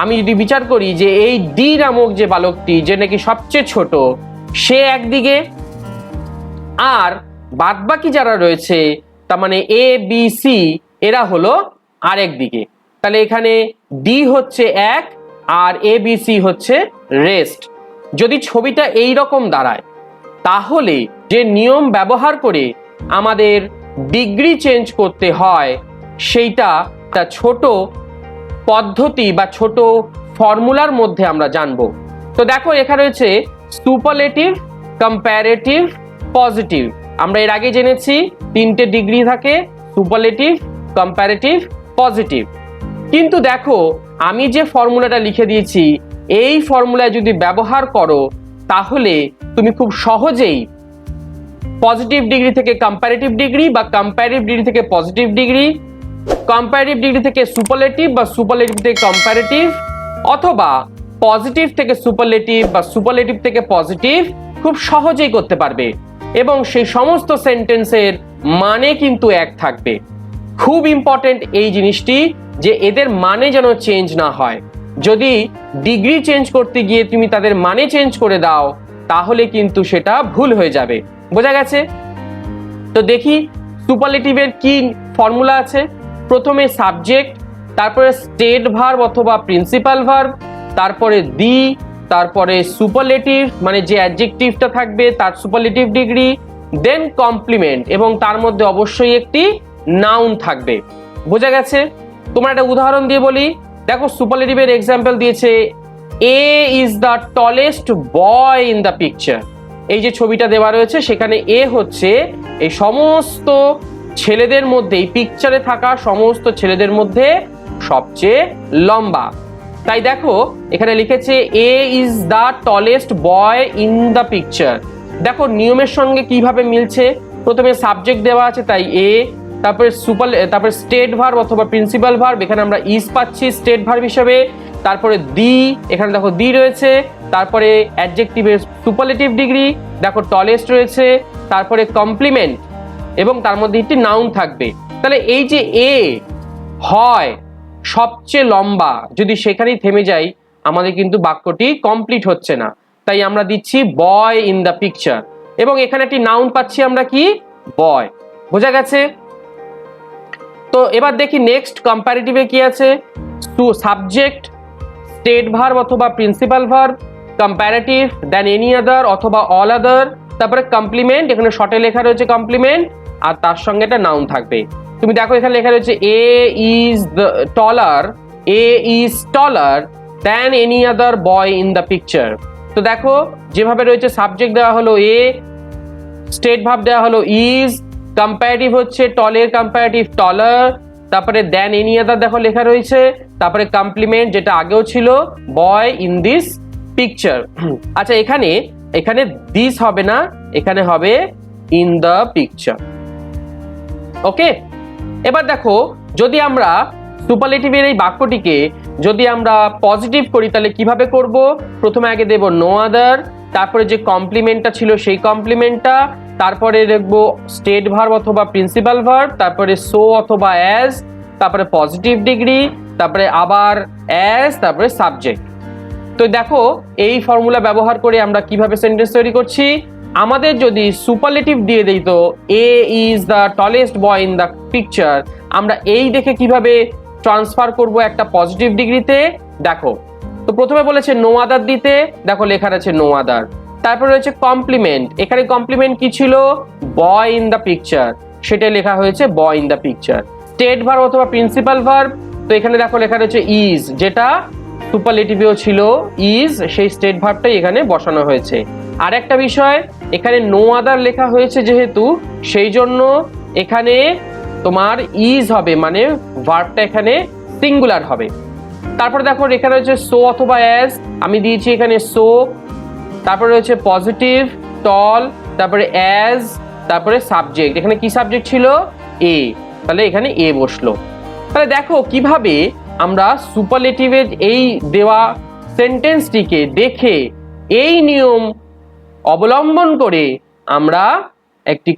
আমি যদি বিচার করি যে এই ডি নামক যে বালকটি, যে নাকি সবচেয়ে ছোট, সে একদিকে, আর বাদবাকি যারা রয়েছে তার মানে এ বি সি এরা হলো আরেক দিকে। তাহলে এখানে ডি হচ্ছে 1 আর এ বি সি হচ্ছে রেস্ট। যদি ছবিটা এই রকম দাঁড়ায় তাহলে যে নিয়ম ব্যবহার করে আমাদের ডিগ্রি চেঞ্জ করতে হয় সেইটা তা ছোট পদ্ধতি বা ছোট ফর্মুলার মধ্যে আমরা জানবো। তো দেখো এখানে রয়েছে সুপারলেটিভ, কম্প্যারেটিভ, পজিটিভ। আমরা এর আগে জেনেছি 3টে ডিগ্রি থাকে, সুপারলেটিভ, কম্প্যারেটিভ, পজিটিভ। কিন্তু দেখো আমি যে ফর্মুলাটা লিখে দিয়েছি এই ফর্মুলায় যদি ব্যবহার করো তাহলে তুমি খুব সহজেই পজিটিভ ডিগ্রি থেকে কম্প্যারেটিভ ডিগ্রি বা কম্প্যারেটিভ ডিগ্রি থেকে পজিটিভ ডিগ্রি, কম্প্যারেটিভ ডিগ্রি থেকে সুপারলেটিভ বা সুপারলেটিভ থেকে কম্প্যারেটিভ, অথবা পজিটিভ থেকে সুপারলেটিভ বা সুপারলেটিভ থেকে পজিটিভ খুব সহজেই করতে পারবে এবং সেই সমস্ত সেন্টেন্সের মানে কিন্তু এক থাকবে। খুব ইম্পর্টেন্ট এই জিনিসটি যে এদের মানে যেন চেঞ্জ না হয়। যদি ডিগ্রি চেঞ্জ করতে গিয়ে তুমি তাদের মানে চেঞ্জ করে দাও তাহলে কিন্তু সেটা ভুল হয়ে যাবে। বোঝা গেছে? তো দেখি সুপারলেটিভের কি ফর্মুলা আছে। প্রথমে সাবজেক্ট, তারপরে স্টেট ভার্ব অথবা প্রিন্সিপাল ভার্ব, তারপরে দি, তারপরে সুপারলেটিভ মানে যে অ্যাডজেক্টিভটা থাকবে তার সুপারলেটিভ ডিগ্রি, দেন কমপ্লিমেন্ট এবং তার মধ্যে অবশ্যই একটি নাউন থাকবে। বোঝা গেছে? তোমার একটা উদাহরণ দিয়ে বলি। দেখো সুপারলেটিভের এক্সাম্পল দিয়েছে A is the tallest boy in the picture. এই যে ছবিটা দেওয়া রয়েছে সেখানে এ হচ্ছে এই সমস্ত ছেলেদের মধ্যে, এই পিকচারে থাকা সমস্ত ছেলেদের মধ্যে সবচেয়ে লম্বা। তাই দেখো এখানে লিখেছে A is the tallest boy in the picture. দেখো নিয়মের সঙ্গে কিভাবে মিলছে। প্রথমে সাবজেক্ট দেওয়া আছে তাই এ, তারপরে স্টেট ভার্ব অথবা প্রিন্সিপাল ভার্ব, এখানে আমরা ইজ পাচ্ছি স্টেট ভার্ব হিসেবে। তারপরে দি, এখানে দেখো দি রয়েছে। তারপরে অ্যাডজেক্টিভের সুপারলেটিভ ডিগ্রি, দেখো টলেস্ট রয়েছে। তারপরে কমপ্লিমেন্ট এবং তার মধ্যে একটি নাউন থাকবে। তাহলে এই যে এ হয় সবচেয়ে লম্বা, যদি সেখানেই থেমে যাই আমাদের কিন্তু বাক্যটি কমপ্লিট হচ্ছে না। তাই আমরা দিচ্ছি বয় ইন দ্য পিকচার এবং এখানে একটি নাউন পাচ্ছি আমরা কি, বয়। বোঝা গেছে? তো এবার দেখি নেক্সট কম্প্যারেটিভে কি আছে। সাবজেক্ট, স্টেট ভার্ব অথবা principal verb, comparative, than any other অথবা অল আদার, তারপরে কমপ্লিমেন্ট, এখানে শর্টে লেখা রয়েছে কমপ্লিমেন্ট আর তার সঙ্গে একটা নাউন থাকবে। তুমি দেখো এখানে লেখা রয়েছে A is taller than any other boy in the picture. তো দেখো যেভাবে রয়েছে সাবজেক্ট দেওয়া হলো এ, স্টেট ভার্ব দেওয়া হলো ইজ, কম্প্যারেটিভ হচ্ছে টলের কম্প্যারেটিভ টলার, তারপরে দেন এনি আদার দেখো লেখা রয়েছে, তারপরে কমপ্লিমেন্ট যেটা আগেও ছিল বয় ইন দিস পিকচার। আচ্ছা এখানে দিস হবে না, এখানে হবে ইন দ্য পিকচার। ওকে, এবার দেখো যদি আমরা সুপারলেটিভের এই বাক্যটিকে যদি আমরা পজিটিভ করি তাহলে কিভাবে করব। প্রথমে আগে দেব নো আদার, তারপরে যে কমপ্লিমেন্টটা ছিল সেই কমপ্লিমেন্টটা, তারপরে লিখবো স্টেট ভার্ব অথবা প্রিন্সিপাল ভার্ব, তারপরে সো অথবা অ্যাজ, তারপরে পজিটিভ ডিগ্রি, তারপরে আবার অ্যাজ, তারপরে সাবজেক্ট। তো দেখো এই ফর্মুলা ব্যবহার করে আমরা কিভাবে সেন্টেন্স তৈরি করছি। আমাদের যদি সুপারলেটিভ দিয়ে দিই তো A is the tallest boy in the picture, আমরা এই দেখে কিভাবে ট্রান্সফার করব একটা পজিটিভ ডিগ্রিতে। দেখো তো প্রথমে বলেছে নো আদার দিতে, দেখো লেখা আছে নো আদার। তারপর রয়েছে কমপ্লিমেন্ট, এখানে কমপ্লিমেন্ট কি ছিল, বয় ইন দ্য পিকচার, সেটা লেখা হয়েছে বয় in the picture. State verb অথবা প্রিন্সিপাল ভার্ব, তো এখানে দেখো লেখা রয়েছে ইজ, যেটা সুপারলেটিভেও ছিল ইজ, সেই স্টেট ভার্বটাই এখানে বসানো হয়েছে। আর একটা বিষয়, এখানে নো আদার লেখা হয়েছে যেহেতু, সেই জন্য এখানে তোমার ইজ হবে, মানে ভার্বটা এখানে সিঙ্গুলার হবে। তারপরে দেখো এখানে রয়েছে সো অথবা অ্যাজ, আমি দিয়েছি এখানে সো, তারপরে রয়েছে পজিটিভ, টল, তারপরে অ্যাজ, তারপরে সাবজেক্ট। এখানে কি সাবজেক্ট ছিল? এ, তাহলে এখানে এ বসলো। তাহলে দেখো কিভাবে আমরা সুপারলেটিভের এই দেওয়া সেন্টেন্সটিকে দেখে এই নিয়ম অবলম্বন করে আমরা একটি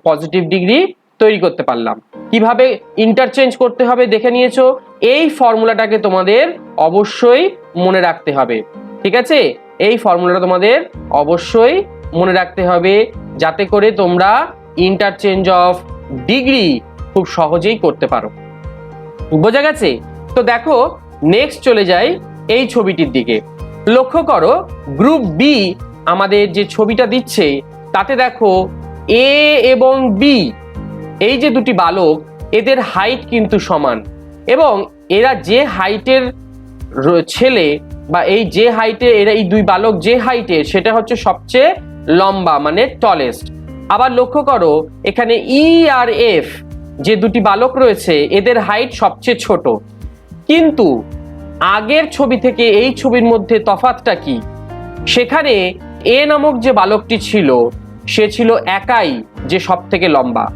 পজিটিভ ডিগ্রি তৈরি করতে পারলাম। কিভাবে ইন্টারচেঞ্জ করতে হবে দেখে নিয়েছো। এই ফর্মুলাটাকে তোমাদের অবশ্যই মনে রাখতে হবে, ঠিক আছে? এই ফর্মুলাটা তোমাদের অবশ্যই মনে রাখতে হবে, যাতে করে তোমরা ইন্টারচেঞ্জ অফ ডিগ্রি খুব সহজেই করতে পারো। বোঝা গেছে? তো দেখো নেক্সট চলে যাই এই ছবিটির দিকে। লক্ষ্য করো গ্রুপ বি আমাদের যে ছবিটা দিচ্ছে তাতে দেখো এ এবং বি, এই যে দুটি বালক, এদের হাইট কিন্তু সমান, এবং এরা যে হাইটের ছেলে বা এই যে হাইটে এরা, এই দুই বালক যে হাইটে, সেটা হচ্ছে সবচেয়ে লম্বা, মানে টলেস্ট। আবার লক্ষ্য করো এখানে ই আর এফ যে দুটি বালক রয়েছে, এদের হাইট সবচেয়ে ছোট। কিন্তু আগের ছবি থেকে এই ছবির মধ্যে তফাৎটা কি? সেখানে এ নামক যে বালকটি ছিল সে ছিল একাই যে সব থেকে লম্বা,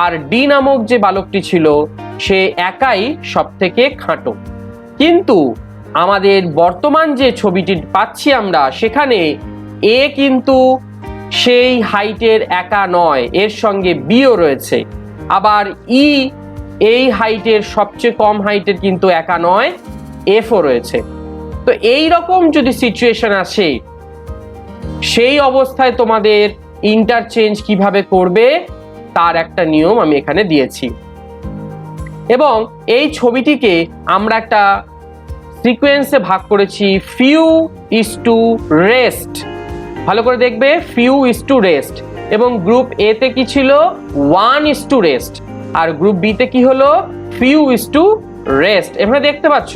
আর ডি নামক যে বালকটি ছিল সে একাই সব থেকে খাটো। কিন্তু আমাদের বর্তমান যে ছবিটি পাচ্ছি আমরা, সেখানে এ কিন্তু সেই হাইটের একা নয়, এর সঙ্গে বিও রয়েছে। আবার ই এই হাইটের সবচেয়ে কম হাইটের কিন্তু একা নয়, এফও রয়েছে। তো এই রকম যদি সিচুয়েশন আসে, সেই অবস্থায় তোমাদের ইন্টারচেঞ্জ কিভাবে করবে তার একটা নিয়ম আমি এখানে দিয়েছি। এবং এই ছবিটিকে আমরা একটা সিকোয়েন্সে ভাগ করেছি, ফিউ ইজ টু রেস্ট। ভালো করে দেখবে, ফিউ ইজ টু রেস্ট। এবং গ্রুপ এ তে কি ছিল? One is to rest. আর গ্রুপ বি তে কি হলো? Few is to rest. এখানে দেখতে পাচ্ছ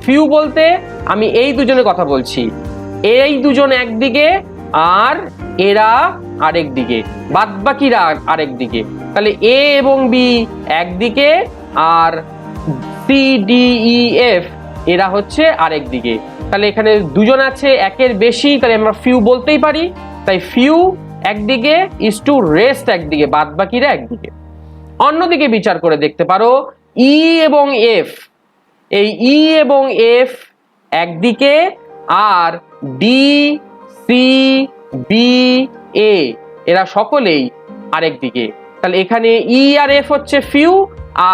ফিউ বলতে আমি এই দুজনের কথা বলছি, এই দুজন একদিকে আর এরা আরেক দিকে, বাদ বাকিরা আরেক দিকে। তাহলে এ এবং বি একদিকে আর সি ডি ই এফ এরা হচ্ছে আরেক দিকে। তাহলে এখানে দুজন আছে একের বেশি, তাহলে আমরা ফিউ বলতেই পারি। তাই ফিউ একদিকে, ইজ টু রেস্ট একদিকে, বাদ বাকিরা একদিকে। অন্যদিকে বিচার করে দেখতে পারো, ই এবং এফ, এই ই এবং এফ একদিকে আর ডি সি বি এ এরা সকলেই আরেক দিকে। তাহলে এখানে ই আর এফ হচ্ছে few,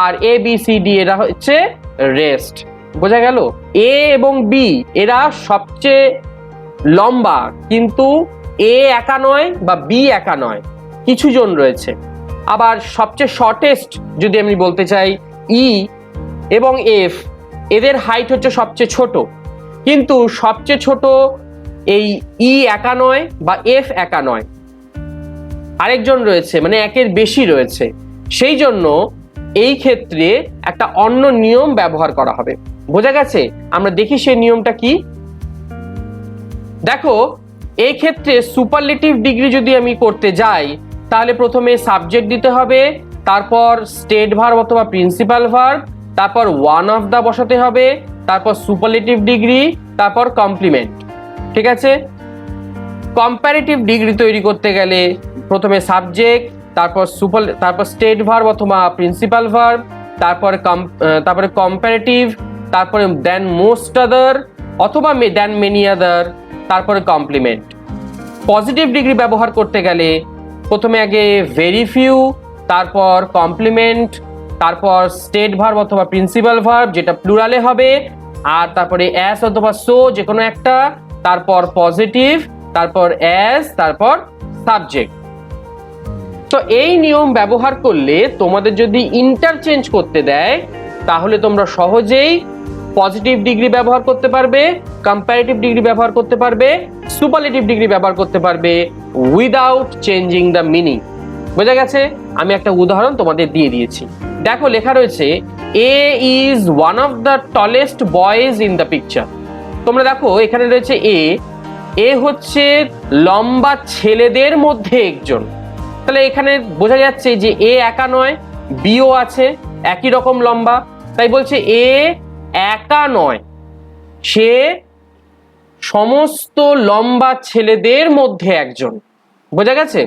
R A B C D এরা হচ্ছে রেস্ট। বোঝা গেল? এ এবং বি এরা সবচেয়ে লম্বা, কিন্তু এ একা নয় বা বি একা নয়, কিছু জন রয়েছে। আবার সবচেয়ে শর্টেস্ট যদি আমি বলতে চাই, ই এবং এফ, এদের হাইট হচ্ছে সবচেয়ে ছোট, কিন্তু সবচেয়ে ছোট এই ই একা নয় বা এফ একা নয়, আরেকজন রয়েছে, মানে একের বেশি রয়েছে। সেই জন্য এই ক্ষেত্রে একটা অন্য নিয়ম ব্যবহার করা হবে। বোঝা গেছে? আমরা দেখি সেই নিয়মটা কি। দেখো এই ক্ষেত্রে সুপারলেটিভ ডিগ্রি যদি আমি করতে যাই, তাহলে প্রথমে সাবজেক্ট দিতে হবে, তারপর স্টেট ভার্ব অথবা প্রিন্সিপাল ভার্ব, তারপর ওয়ান অফ দা বসাতে হবে, তারপর সুপারলেটিভ ডিগ্রি, তারপর কমপ্লিমেন্ট। ঠিক আছে? কম্পারেটিভ ডিগ্রি তৈরি করতে গেলে প্রথমে সাবজেক্ট, তারপর স্টেট ভার্ব অথবা প্রিন্সিপাল ভার্ব, তারপরে কম্পারেটিভ, তারপরে দেন মোস্ট আদার অথবা দেন মেনি আদার, তারপরে কমপ্লিমেন্ট। পজিটিভ ডিগ্রি ব্যবহার করতে গেলে প্রথমে আগে ভেরি ফিউ, তারপর কমপ্লিমেন্ট, তারপর স্টেট ভার্ব অথবা প্রিন্সিপাল ভার্ব যেটা প্লুরালে হবে, আর তারপরে অ্যাস অথবা সো যে কোনো একটা, তারপর পজিটিভ, তারপর অ্যাস, তারপর সাবজেক্ট। তো এই নিয়ম ব্যবহার করলে তোমাদের যদি ইন্টারচেঞ্জ করতে দেয়, তাহলে তোমরা সহজেই পজিটিভ ডিগ্রি ব্যবহার করতে পারবে, কম্পারেটিভ ডিগ্রি ব্যবহার করতে পারবে, সুপারলেটিভ ডিগ্রি ব্যবহার করতে পারবে উইদাউট চেঞ্জিং দ্য মিনিং। বোঝা গেছে? আমি একটা উদাহরণ তোমাদের দিয়ে দিয়েছি, দেখো লেখা রয়েছে A is one of the tallest boys in the picture. তোমরা দেখো এখানে রয়েছে এ হচ্ছে লম্বা ছেলেদের মধ্যে একজন। তাহলে এখানে বোঝা যাচ্ছে যে এ একা নয়, বিও আছে একই রকম লম্বা, তাই বলছে এ একা নয়, সে সমস্ত লম্বা ছেলেদের মধ্যে একজন। বোঝা গেছে?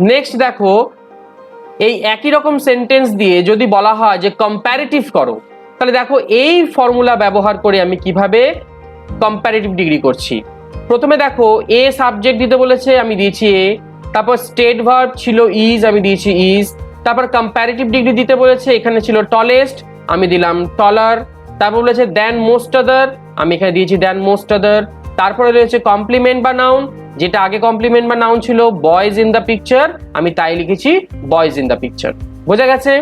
নেক্সট দেখো, এই একই রকম সেন্টেন্স দিয়ে যদি বলা হয় যে কম্প্যারেটিভ করো, তাহলে দেখো এই ফর্মুলা ব্যবহার করে আমি কিভাবে কম্প্যারেটিভ ডিগ্রি করছি। প্রথমে দেখো এ সাবজেক্ট দিতে বলেছে, আমি দিয়েছি এ, তারপর স্টেট ভার্ব ছিল ইজ, আমি দিয়েছি ইজ, তারপর কম্প্যারেটিভ ডিগ্রি দিতে বলেছে, এখানে ছিল টলেস্ট, আমি দিলাম টলার, তারপর বলেছে দেন মোস্ট আদার, আমি এখানে দিয়েছি দেন মোস্ট আদার, তারপরে রয়েছে কমপ্লিমেন্ট বা নাউন, যেটা আগে কমপ্লিমেন্ট বা নাউন ছিল বয়েজ ইন দ্য পিকচার, আমি তাই লিখেছি বয়েজ ইন দ্য পিকচার। বোঝা গেছে?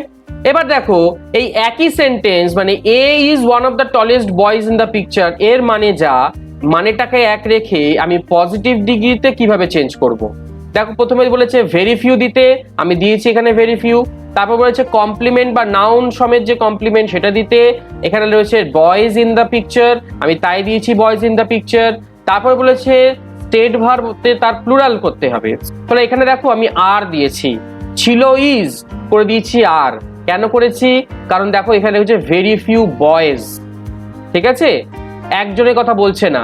এবার দেখো এই একই সেন্টেন্স মানে A is one of the tallest boys in the picture, এর মানে যা, মানেটাকে এক রেখে আমি পজিটিভ ডিগ্রিতে কিভাবে চেঞ্জ করব। দেখো প্রথমে বলেছে ভেরি ফিউ দিতে, আমি দিয়েছি এখানে ভেরি ফিউ, তারপর বলেছে কমপ্লিমেন্ট বা নাউন সমেত যে কমপ্লিমেন্ট সেটা দিতে, এখানে রয়েছে বয়েজ ইন দ্য পিকচার, আমি তাই দিয়েছি বয়েজ ইন দ্য পিকচার, তারপর বলেছে স্টেট ভার্বতে তার প্লুরাল করতে হবে, তাহলে এখানে দেখো আমি আর দিয়েছি, ছিল ইজ করে দিয়েছি আর, কেন করেছি? কারণ দেখো এখানে হচ্ছে ভেরি ফিউ বয়েজ, ঠিক আছে, একজনের কথা বলছে না,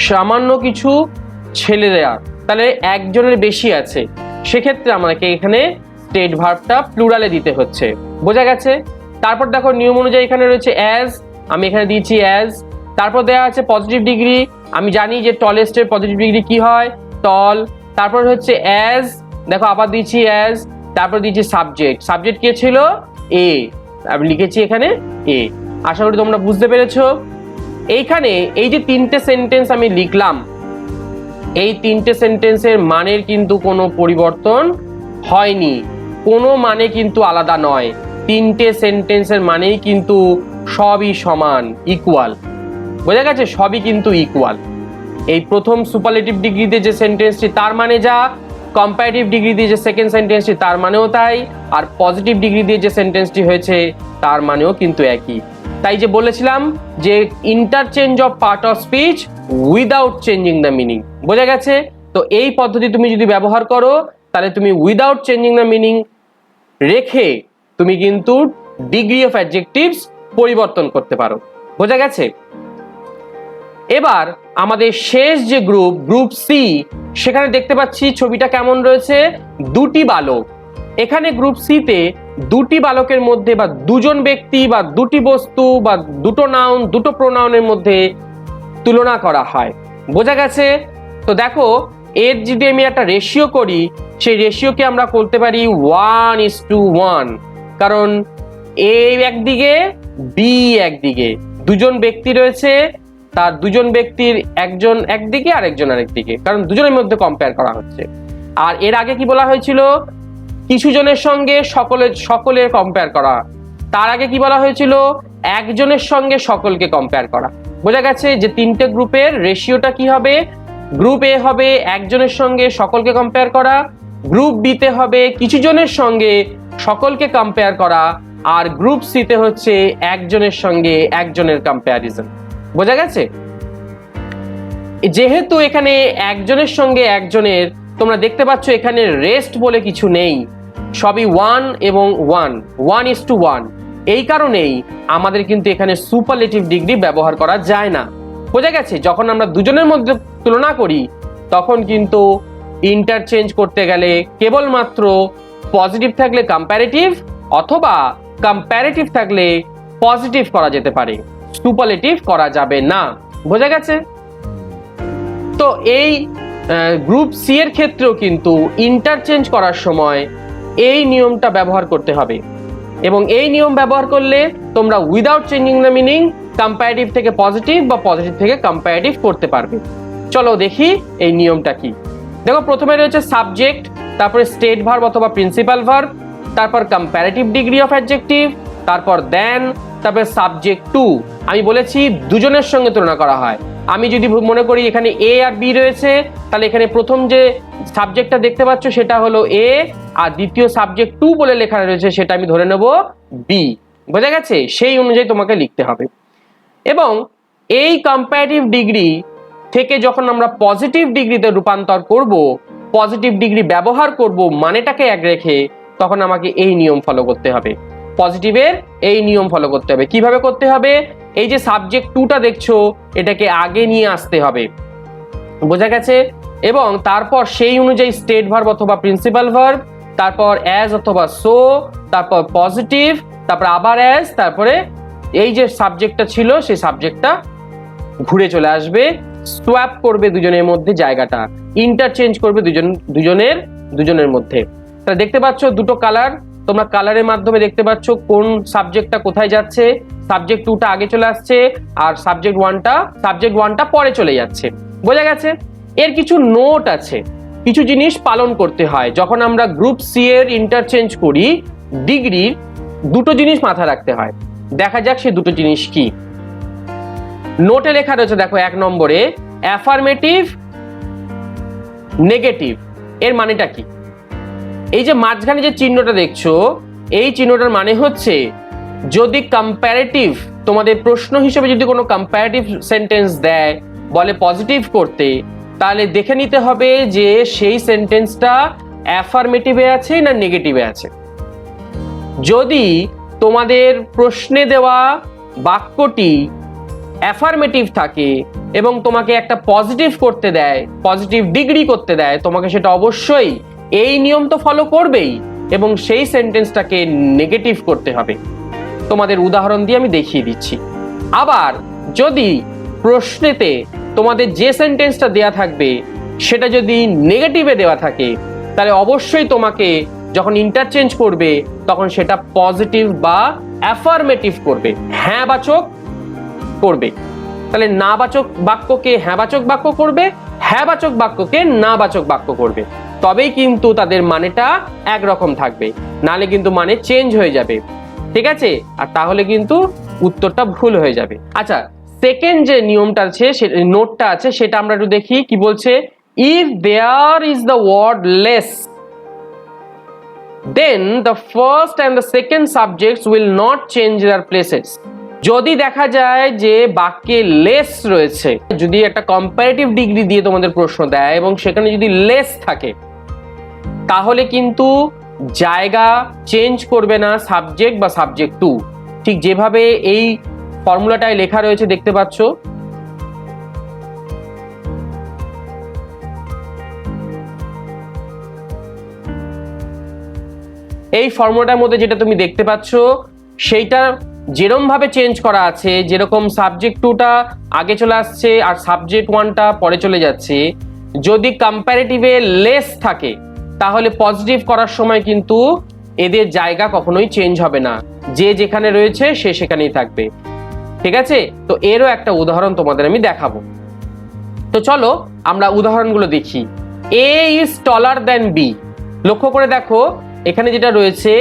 সামান্য কিছু ছেলেরা, তাহলে একজনের বেশি আছে, সেক্ষেত্রে আমাকে এখানে স্টেট ভার্বটা প্লুরালে দিতে হচ্ছে। বোঝা গেছে? তারপর দেখো নিয়ম অনুযায়ী এখানে রয়েছে অ্যাজ, আমি এখানে দিয়েছি অ্যাজ, তারপর দেওয়া আছে পজিটিভ ডিগ্রি, আমি জানি যে টলেস্টের পজিটিভ ডিগ্রি কি হয়, টল, তারপর হচ্ছে অ্যাজ, দেখো আবার দিয়েছি অ্যাজ, তারপর দিয়েছি সাবজেক্ট, সাবজেক্ট কে ছিল এ, আমি লিখেছি এখানে এ। আশা করি তোমরা বুঝতে পেরেছো। এইখানে এই যে তিনটে সেন্টেন্স আমি লিখলাম, এই তিনটে সেন্টেন্সের মানের কিন্তু কোনো পরিবর্তন হয়নি, কোনো মানে কিন্তু আলাদা নয়, তিনটে সেন্টেন্সের মানেই কিন্তু সবই সমান, ইকুয়াল। বোঝা গেছে? সবই কিন্তু ইকুয়াল। এই প্রথম সুপারলেটিভ ডিগ্রিতে যে সেন্টেন্সটি তার মানে যা, কম্পারেটিভ ডিগ্রি দিয়ে যে সেকেন্ড সেন্টেন্সটি তার মানেও তাই, আর পজিটিভ ডিগ্রি দিয়ে যে সেন্টেন্সটি হয়েছে তার মানেও কিন্তু একই। তাই যে বলেছিলাম যে interchange of part of speech without changing the meaning. বোঝা গেছে? তো এই পদ্ধতি তুমি যদি ব্যবহার করো তাহলে তুমি উইদাউট চেঞ্জিং দ্য মিনিং রেখে তুমি কিন্তু ডিগ্রি অফ অ্যাডজেক্টিভস পরিবর্তন করতে পারো। বোঝা গেছে? এবার আমাদের শেষ যে গ্রুপ সি, সেখানে দেখতে পাচ্ছি ছবিটা কেমন রয়েছে, দুটি বালক। এখানে গ্রুপ সি তে দুটি বালকের মধ্যে বা দুজন ব্যক্তি বা দুটি বস্তু বা দুটো নাউন, দুটো প্রোনাউনের মধ্যে তুলনা করা হয়। বোঝা গেছে? তো দেখো এর যদি আমি একটা রেশিও করি, সেই রেশিওকে আমরা করতে পারি 1:1, কারণ এ একদিকে বি একদিকে, দুজন ব্যক্তি রয়েছে, তার দুজন ব্যক্তির একজন একদিকে আর একজন আরেকদিকে, কারণ দুজনের মধ্যে কম্পেয়ার করা হচ্ছে। আর এর আগে কি বলা হয়েছিল, কিছু জনের সঙ্গে সকলের কম্পেয়ার করা, তার আগে কি বলা হয়েছিল, একজনের সঙ্গে সকলকে কম্পেয়ার করা। বোঝা গেছে যে তিনটে গ্রুপের রেশিওটা কি হবে, গ্রুপ এ হবে একজনের সঙ্গে সকলকে কম্পেয়ার করা, গ্রুপ বি তে হবে কিছু জনের সঙ্গে সকলকে কম্পেয়ার করা, আর গ্রুপ সি তে হচ্ছে একজনের সঙ্গে একজনের কম্প্যারিজন। বোঝা গেছে? যেহেতু এখানে একজনের সঙ্গে একজনের, তোমরা দেখতে পাচ্ছ এখানে রেস্ট বলে কিছু নেই, সবই 1 এবং 1:1, এই কারণেই আমাদের কিন্তু এখানে সুপারলেটিভ ডিগ্রি ব্যবহার করা যায় না। বোঝা গেছে? যখন আমরা দুজনের মধ্যে তুলনা করি তখন কিন্তু ইন্টারচেঞ্জ করতে গেলে কেবলমাত্র পজিটিভ থাকলে কম্প্যারেটিভ অথবা কম্প্যারেটিভ থাকলে পজিটিভ করা যেতে পারে, সুপারলেটিভ করা যাবে না। বোঝা গেছে? তো এই গ্রুপ সি এর ক্ষেত্রেও কিন্তু ইন্টারচেঞ্জ করার সময় এই নিয়মটা ব্যবহার করতে হবে, এবং এই নিয়ম ব্যবহার করলে তোমরা without changing the meaning comparative থেকে পজিটিভ বা পজিটিভ থেকে কম্প্যারেটিভ করতে পারবে। চলো দেখি এই নিয়মটা কি। দেখো প্রথমে রয়েছে সাবজেক্ট, তারপরে স্টেট ভার্ব অথবা প্রিন্সিপাল ভার্ব, তারপর কম্প্যারেটিভ ডিগ্রি অফ অ্যাডজেক্টিভ, তারপর দেন, তারপর সাবজেক্ট টু। আমি বলেছি দুজনের সঙ্গে তুলনা করা হয়। আমি যদি মনে করি এখানে এ আর বি রয়েছে, তাহলে এখানে প্রথম যে সাবজেক্টটা দেখতে পাচ্ছ সেটা হলো এ, আর দ্বিতীয় সাবজেক্ট টু বলে লেখা রয়েছে সেটা আমি ধরে নেব বি। বোঝা গেছে? সেই অনুযায়ী তোমাকে লিখতে হবে। এবং এই কম্পারেটিভ ডিগ্রি থেকে যখন আমরা পজিটিভ ডিগ্রিতে রূপান্তর করব, পজিটিভ ডিগ্রি ব্যবহার করব মানেটাকে এক রেখে, তখন আমাকে এই নিয়ম ফলো করতে হবে। পজিটিভের এই নিয়ম ফলো করতে হবে। কিভাবে করতে হবে? এই যে সাবজেক্ট টুটা দেখছো, এটাকে আগে নিয়ে আসতে হবে। বোঝা গেছে? এবং তারপর সেই অনুযায়ী স্টেট ভার্ব অথবা প্রিন্সিপাল ভার্ব, তারপর অ্যাজ অথবা সো, তারপর পজিটিভ, তারপর আবার অ্যাজ, তারপরে এই যে সাবজেক্টটা ছিল সেই সাবজেক্টটা ঘুরে চলে আসবে, সোয়াপ করবে দুজনের মধ্যে জায়গাটা, ইন্টারচেঞ্জ করবে দুজনের মধ্যে। তাহলে দেখতে পাচ্ছ দুটো কালার, তোমরা কালারের মাধ্যমে দেখতে পাচ্ছ কোন সাবজেক্টটা কোথায় যাচ্ছে। সাবজেক্ট টুটা আগে চলে আসছে আর সাবজেক্ট ওয়ানটা পরে চলে যাচ্ছে। বোঝা গেছে? এর কিছু নোট আছে, কিছু জিনিস পালন করতে হয় যখন আমরা গ্রুপ সি এর ইন্টারচেঞ্জ করি। ডিগ্রির দুটো জিনিস মাথায় রাখতে হয়। দেখা যাক সেই দুটো জিনিস কি। নোটে লেখা রয়েছে, দেখো 1 নম্বরে অ্যাফার্মেটিভ নেগেটিভ এর মানেটা কি? এই যে মাঝখানে যে চিহ্নটা দেখছো, এই চিহ্নটার মানে হচ্ছে যদি কম্পারেটিভ, তোমাদের প্রশ্ন হিসেবে যদি কোনো কম্পারেটিভ সেন্টেন্স দেয়, বলে পজিটিভ করতে, তাহলে দেখে নিতে হবে যে সেই সেন্টেন্সটা অ্যাফার্মেটিভে আছে না নেগেটিভে আছে। যদি তোমাদের প্রশ্নে দেওয়া বাক্যটি অ্যাফার্মেটিভ থাকে এবং তোমাকে একটা পজিটিভ করতে দেয়, পজিটিভ ডিগ্রি করতে দেয়, তোমাকে সেটা অবশ্যই এই নিয়ম তো ফলো করবেই এবং সেই সেন্টেন্সটাকে নেগেটিভ করতে হবে। তোমাদের উদাহরণ দিয়ে আমি দেখিয়ে দিচ্ছি। আবার যদি প্রশ্নেতে তোমাদের যে সেন্টেন্সটা দেয়া থাকবে সেটা যদি নেগেটিভে দেওয়া থাকে, তাহলে অবশ্যই তোমাকে যখন ইন্টারচেঞ্জ করবে তখন সেটা পজিটিভ বা অ্যাফার্মেটিভ করবে, হ্যাঁ বাচক করবে। তাহলে না বাচক বাক্যকে হ্যাঁ বাচক বাক্য করবে, হ্যাঁ বাচক বাক্যকে না বাচক বাক্য করবে, তবেই কিন্তু তাদের মানেটা একরকম থাকবে, নালে কিন্তু মানে চেঞ্জ হয়ে যাবে। ঠিক আছে? আর তাহলে কিন্তু উত্তরটা ভুল হয়ে যাবে। আচ্ছা, সেকেন্ড যে নিয়মটা আছে, নোটটা আছে, সেটা আমরা একটু দেখি কি বলছে। If there is the word less, then the first and the second subjects will not change their places. যদি দেখা যায় যে বাক্যে লেস রয়েছে, যদি একটা কম্পারেটিভ ডিগ্রি দিয়ে তোমাদের প্রশ্ন দেয় এবং সেখানে যদি লেস থাকে, তাহলে কিন্তু জায়গা চেঞ্জ করবে না সাবজেক্ট বা সাবজেক্ট টু। ঠিক যেভাবে এই ফর্মুলাটায় লেখা রয়েছে দেখতে পাচ্ছ। এই ফর্মুলাটার মধ্যে যেটা তুমি দেখতে পাচ্ছ সেইটা যেরকম ভাবে চেঞ্জ করা আছে, যেরকম সাবজেক্ট টুটা আগে চলে আসছে আর সাবজেক্ট ওয়ানটা পরে চলে যাচ্ছে, যদি কম্পারেটিভে লেস থাকে তাহলে পজিটিভ করার সময় কিন্তু এদের জায়গা কখনোই চেঞ্জ হবে না, যে যেখানে রয়েছে সে সেখানেই থাকবে। ঠিক আছে? তো এরও একটা উদাহরণ তোমাদের আমি দেখাবো। তো চলো আমরা উদাহরণগুলো দেখি। এ ইজ টলার দ্যান বি। লক্ষ্য করে দেখো এখানে যেটা রয়েছে,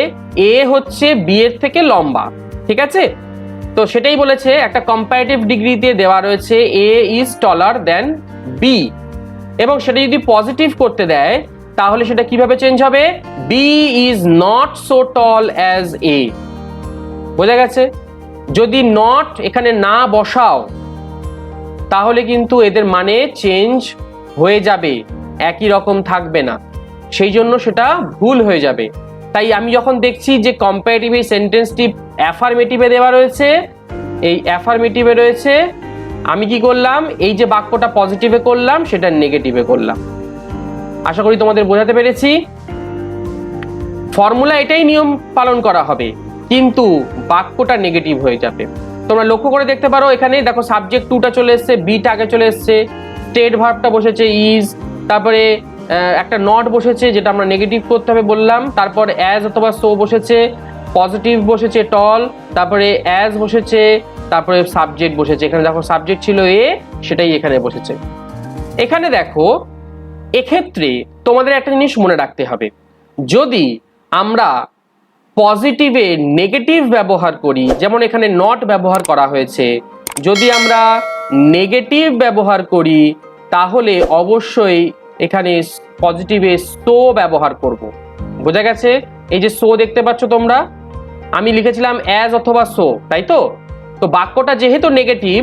এ হচ্ছে বি এর থেকে লম্বা। ঠিক আছে? তো সেটাই বলেছে, একটা কম্পারেটিভ ডিগ্রিতে দেওয়া রয়েছে A is taller than B, এবং সেটা যদি পজিটিভ করতে দেয় তাহলে সেটা কিভাবে চেঞ্জ হবে? B is not so tall as A. বোঝা গেছে? যদি নট এখানে না বসাও তাহলে কিন্তু এদের মানে চেঞ্জ হয়ে যাবে, একই রকম থাকবে না, সেই জন্য সেটা ভুল হয়ে যাবে। তাই আমি যখন দেখছি যে কম্পারেটিভ এই সেন্টেন্সটি অ্যাফার্মেটিভে দেওয়া রয়েছে, এই অ্যাফার্মেটিভে রয়েছে, আমি কি করলাম? এই যে বাক্যটা পজিটিভে করলাম সেটা নেগেটিভে করলাম। আশা করি তোমাদের বোঝাতে পেরেছি। ফর্মুলা এটাই নিয়ম পালন করা হবে, কিন্তু বাক্যটা নেগেটিভ হয়ে যাবে। তোমরা লক্ষ্য করে দেখতে পারো, এখানে দেখো সাবজেক্ট টুটা চলে এসছে, বিটা আগে চলে এসছে, স্টেট ভার্বটা বসেছে ইজ, তারপরে একটা নট বসেছে যেটা আমরা নেগেটিভ করতে হবে বললাম, তারপর অ্যাজ অথবা সো বসেছে, পজিটিভ বসেছে টল, তারপরে অ্যাজ বসেছে, তারপরে সাবজেক্ট বসেছে। এখানে দেখো সাবজেক্ট ছিল এ, সেটাই এখানে বসেছে। এখানে দেখো এক্ষেত্রে তোমাদের একটা জিনিস মনে রাখতে হবে, যদি আমরা পজিটিভে নেগেটিভ ব্যবহার করি, যেমন এখানে নট ব্যবহার করা হয়েছে, যদি আমরা নেগেটিভ ব্যবহার করি তাহলে অবশ্যই এখানে পজিটিভে সো ব্যবহার করব। বোঝা গেছে? এই যে সো দেখতে পাচ্ছ তোমরা, আমি লিখেছিলাম অ্যাজ অথবা সো, তাই তো? তো বাক্যটা যেহেতু নেগেটিভ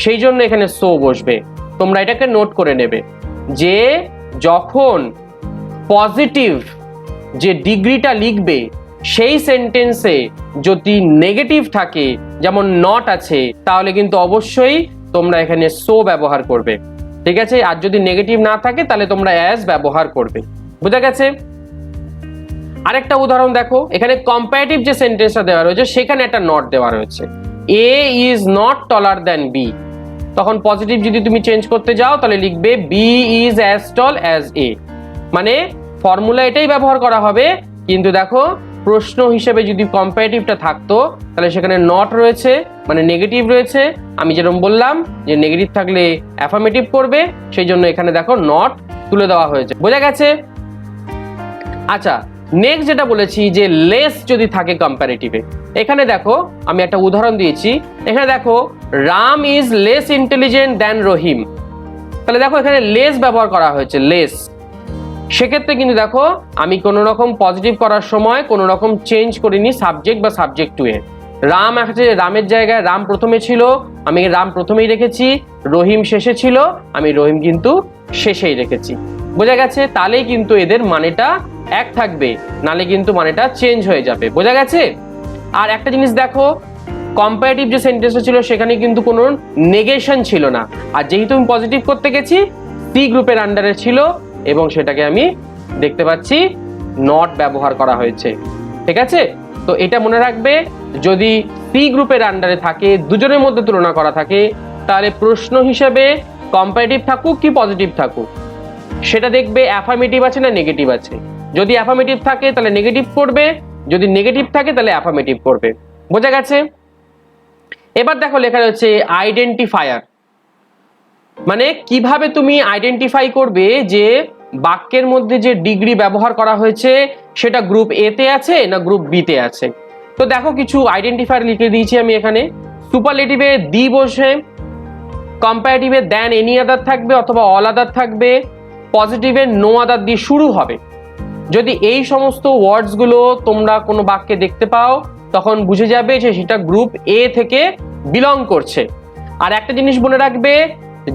সেই জন্য এখানে সো বসবে। তোমরা এটাকে নোট করে নেবে যে যখন পজিটিভ যে ডিগ্রিটা লিখবে সেই সেন্টেন্সে যদি নেগেটিভ থাকে, যেমন নট আছে, তাহলে কিন্তু অবশ্যই তোমরা এখানে সো ব্যবহার করবে, ঠিক আছে? আর যদি নেগেটিভ না থাকে তাহলে তোমরা অ্যাজ ব্যবহার করবে। বোঝা গেছে? আরেকটা উদাহরণ দেখো, এখানে কম্পারেটিভ যে সেন্টেন্সটা দেওয়া রয়েছে সেখানে একটা নট দেওয়া রয়েছে, A is not taller than B. তখন পজিটিভ যদি তুমি চেঞ্জ করতে যাও তাহলে লিখবে B is as tall as A. মানে ফর্মুলা এটাই ব্যবহার করা হবে, কিন্তু দেখো প্রশ্ন হিসেবে যদি কম্পারেটিভটা থাকতো তাহলে সেখানে নট রয়েছে, মানে নেগেটিভ রয়েছে। আমি যেরকম বললাম যে নেগেটিভ থাকলে অ্যাফার্মেটিভ করবে, সেই জন্য এখানে দেখো নট তুলে দেওয়া হয়েছে। বোঝা গেছে? আচ্ছা, নেক্সট যেটা বলেছি যে লেস যদি থাকে কম্পারেটিভে, এখানে দেখো আমি একটা উদাহরণ দিয়েছি। এখানে দেখো Ram is less intelligent than Rahim. তাহলে দেখো এখানে লেস ব্যবহার করা হয়েছে, লেস। সেক্ষেত্রে কিন্তু দেখো আমি কোনো রকম পজিটিভ করার সময় কোনো রকম চেঞ্জ করিনি সাবজেক্ট বা সাবজেক্ট টু এ। রাম আছে, রামের জায়গায় রাম প্রথমে ছিল, আমি রাম প্রথমেই রেখেছি। রহিম শেষে ছিল, আমি রহিম কিন্তু শেষেই রেখেছি। বোঝা গেছে? তাহলেই কিন্তু এদের মানেটা এক থাকবে, নালে কিন্তু মানেটা চেঞ্জ হয়ে যাবে। বোঝা গেছে? আর একটা জিনিস দেখো, কম্পারেটিভ যে সেন্টেন্সটা ছিল সেখানে কিন্তু কোনো নেগেশন ছিল না, আর যেহেতু আমি পজিটিভ করতে গেছি সি গ্রুপের আন্ডারে ছিল এবং সেটাকে আমি দেখতে পাচ্ছি নট ব্যবহার করা হয়েছে। ঠিক আছে? তো এটা মনে রাখবে, যদি সি গ্রুপের আন্ডারে থাকে, দুজনের মধ্যে তুলনা করা থাকে, তাহলে প্রশ্ন হিসেবে কম্পারেটিভ থাকুক কি পজিটিভ থাকুক সেটা দেখবে অ্যাফার্মেটিভ আছে না নেগেটিভ আছে। যদি অ্যাফার্মেটিভ থাকে তাহলে নেগেটিভ করবে, যদি নেগেটিভ থাকে তাহলে অ্যাফার্মেটিভ করবে। বোঝা গেছে? এবার দেখো লেখা রয়েছে আইডেন্টিফায়ার। মানে কিভাবে তুমি আইডেন্টিফাই করবে যে বাক্যের মধ্যে যে ডিগ্রি ব্যবহার করা হয়েছে সেটা গ্রুপ এ তে আছে না গ্রুপ বি তে আছে। তো দেখো কিছু আইডেন্টিফায়ার লিখে দিয়েছি আমি এখানে। সুপারলেটিভে দি বসে, কম্পারেটিভে দ্যান এনি আদার থাকবে অথবা অল আদার থাকবে, পজিটিভে নো আদার দিয়ে শুরু হবে। যদি এই সমস্ত ওয়ার্ডস গুলো তোমরা কোনো বাক্যে দেখতে পাও তখন বুঝে যাবে যে সেটা গ্রুপ এ থেকে বিলং করছে। আর একটা জিনিস মনে রাখবে,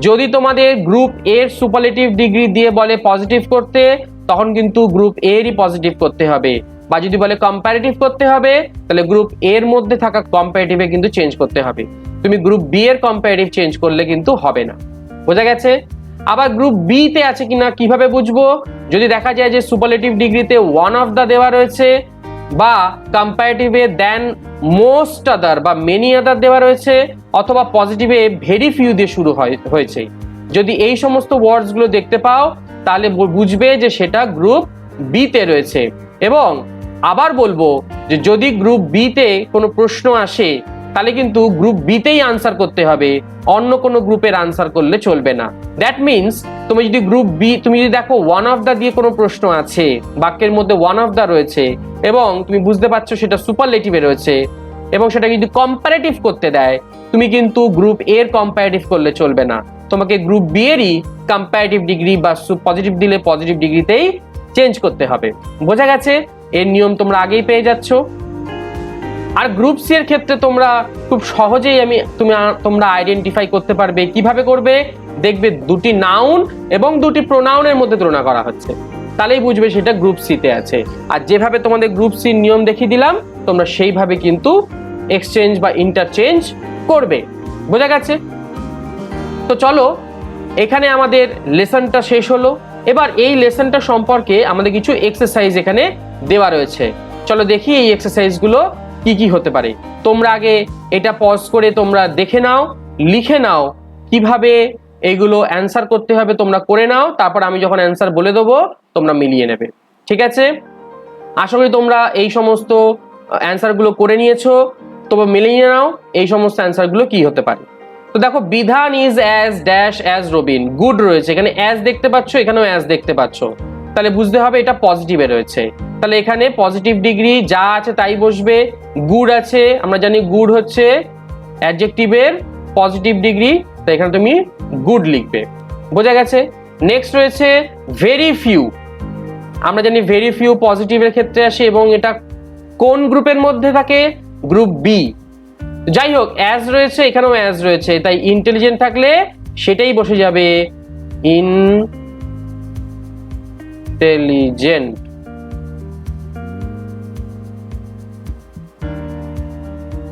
যদি তোমাদের গ্রুপ এর সুপারলেটিভ ডিগ্রি দিয়ে বলে পজিটিভ করতে, তখন কিন্তু গ্রুপ এরই পজিটিভ করতে হবে, বা যদি বলে কম্পারেটিভ করতে হবে তাহলে গ্রুপ এর মধ্যে থাকা কম্পারেটিভে কিন্তু চেঞ্জ করতে হবে। তুমি গ্রুপ বি এর কম্পারেটিভ চেঞ্জ করলে কিন্তু হবে না। বোঝা গেছে? আবার গ্রুপ বি তে আছে কিনা কিভাবে বুঝবো? যদি দেখা যায় যে সুপারলেটিভ ডিগ্রিতে ওয়ান অফ দা দেওয়া রয়েছে বা কম্পারেটিভে দেন মোস্ট আদার বা মেনি আদার দেওয়া রয়েছে, অথবা পজিটিভে ভেরি ফিউ দিয়ে শুরু হয়েছে, যদি এই সমস্ত ওয়ার্ডস গুলো দেখতে পাও তাহলে বুঝবে যে সেটা গ্রুপ বি তে রয়েছে। এবং আবার বলবো যে যদি গ্রুপ বি তে কোনো প্রশ্ন আসে তাহলে কিন্তু গ্রুপ বি তেই আনসার করতে হবে, অন্য কোনো গ্রুপের আনসার করলে চলবে না। দ্যাট মিনস তুমি যদি গ্রুপ বি, তুমি যদি দেখো ওয়ান অফ দা দিয়ে কোনো প্রশ্ন আছে, বাক্যের মধ্যে ওয়ান অফ দা রয়েছে এবং তুমি বুঝতে পারছো সেটা সুপারলেটিভে রয়েছে এবং সেটা যদি কম্পারেটিভ করতে দেয়, তুমি কিন্তু গ্রুপ এর কম্পারেটিভ করলে চলবে না, তোমাকে গ্রুপ বি এরই কম্পারেটিভ ডিগ্রি বা পজিটিভ দিলে পজিটিভ ডিগ্রিতেই চেঞ্জ করতে হবে। বোঝা গেছে? এর নিয়ম তোমরা আগেই পেয়ে যাচ্ছ। আর গ্রুপ সি এর ক্ষেত্রে তোমরা খুব সহজেই তোমরা আইডেন্টিফাই করতে পারবে। কিভাবে করবে? দেখবে দুটি নাউন এবং দুটি প্রোনাউনের মধ্যে তুলনা করা হচ্ছে, তাহলেই বুঝবে সেটা গ্রুপ সি তে আছে। আর যেভাবে তোমাদের গ্রুপ সির নিয়ম দেখিয়ে দিলাম তোমরা সেইভাবে কিন্তু এক্সচেঞ্জ বা ইন্টারচেঞ্জ করবে। বোঝা গেছে? তো চলো, এখানে আমাদের লেসনটা শেষ হলো। এবার এই লেসনটা সম্পর্কে আমাদের কিছু এক্সারসাইজ এখানে দেওয়া রয়েছে। চলো দেখি এই এক্সারসাইজগুলো কি কি হতে পারে। তোমরা আগে এটা পজ করে তোমরা দেখে নাও, লিখে নাও কিভাবে এইগুলো অ্যান্সার করতে হবে, তোমরা করে নাও। তারপর আমি যখন অ্যান্সার বলে দেবো তোমরা মিলিয়ে নেবে। ঠিক আছে? আশা করি তোমরা এই সমস্ত অ্যান্সারগুলো করে নিয়েছো। তোমরা মিলিয়ে নাও এই সমস্ত অ্যান্সারগুলো কি হতে পারে। তো দেখো, বিধান is as dash as Robin, good রয়েছে, এখানে অ্যাজ দেখতে পাচ্ছ, এখানেও অ্যাজ দেখতে পাচ্ছ, তাহলে বুঝতে হবে এটা পজিটিভে রয়েছে। তাহলে এখানে পজিটিভ ডিগ্রি যা আছে তাই বসবে। গুড আছে, আমরা জানি গুড হচ্ছে অ্যাডজেক্টিভের পজিটিভ ডিগ্রি, তো এখানে তুমি গুড লিখবে। বোঝা গেছে? নেক্সট রয়েছে ভেরি ফিউ, আমরা জানি ভেরি ফিউ পজিটিভের ক্ষেত্রে আসে এবং এটা কোন গ্রুপের মধ্যে থাকে? Group B. যাই হোক, অ্যাজ রয়েছে, এখানেও অ্যাজ রয়েছে, তাই ইন্টেলিজেন্ট থাকলে সেটাই বসে যাবে ইন্টেলিজেন্ট।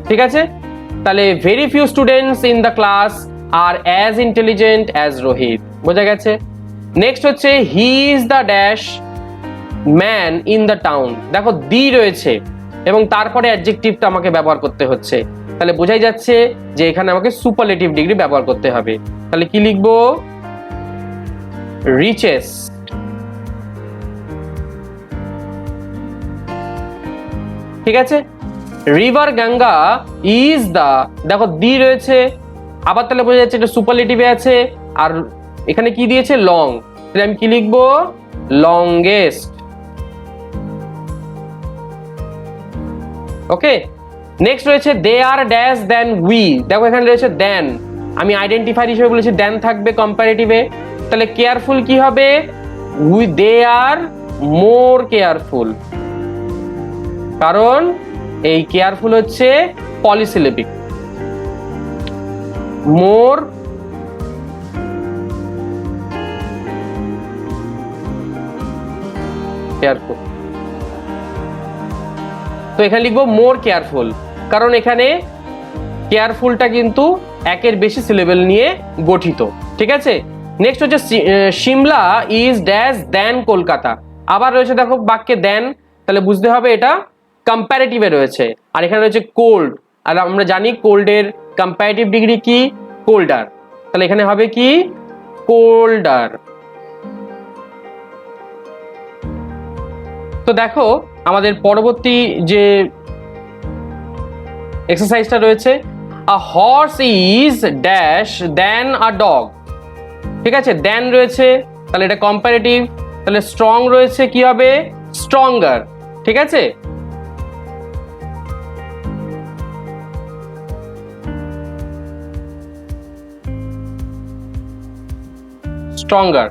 ঠিক আছে, তাহলে very few students in the class are as intelligent as Rohit. বোঝা গেছে। নেক্সট হচ্ছে he is the dash man in the town. দেখো দি রয়েছে এবং তারপরে অ্যাডজেক্টিভটা আমাকে ব্যবহার করতে হচ্ছে, তাহলে বোঝাই যাচ্ছে যে এখানে আমাকে সুপারলেটিভ ডিগ্রি ব্যবহার করতে হবে। তাহলে কি লিখবো? রিচেস্ট। ঠিক আছে, রিভার গঙ্গা ইজ দা, দেখো দি রয়েছে, আবার তাহলে বোঝা যাচ্ছে এটা সুপারলেটিভে আছে, আর এখানে কি দিয়েছে? লং। তাহলে আমি কি লিখবো? লংগেস্ট। ওকে, নেক্সট রয়েছে দে আর ড্যাশ দেন উই। দেখো এখানে রয়েছে দেন, আমি আইডেন্টিফায়ার হিসেবে বলেছি দেন থাকবে কম্পারেটিভে, তাহলে কেয়ারফুল কি হবে? We they R more careful, কারণ এই কেয়ারফুল হচ্ছে পলিসিলেবিক। মোর কেয়ারফুল, তো এখানে লিখবো মোর কেয়ারফুল, কারণ এখানে কেয়ারফুলটা কিন্তু একের বেশি সিলেবেল নিয়ে গঠিত। ঠিক আছে, নেক্সট হচ্ছে সিমলা ইজ ড্যাশ দেন কলকাতা। আবার রয়েছে দেখো বাক্যে দেন, তাহলে বুঝতে হবে এটা কম্পারেটিভে রয়েছে, আর এখানে রয়েছে কোল্ড, আর আমরা জানি কোল্ডের কম্পারেটিভ ডিগ্রি কি? কোল্ডার। তাহলে এখানে হবে কি? কোল্ডার। তো দেখো আমাদের পরবর্তী যে এক্সারসাইজটা রয়েছে, a horse is dash then a dog. ঠিক আছে, দেন রয়েছে, তাহলে এটা কম্পারেটিভ, তাহলে স্ট্রং রয়েছে, কি হবে? স্ট্রঙ্গার। ঠিক আছে, স্ট্রঙ্গার।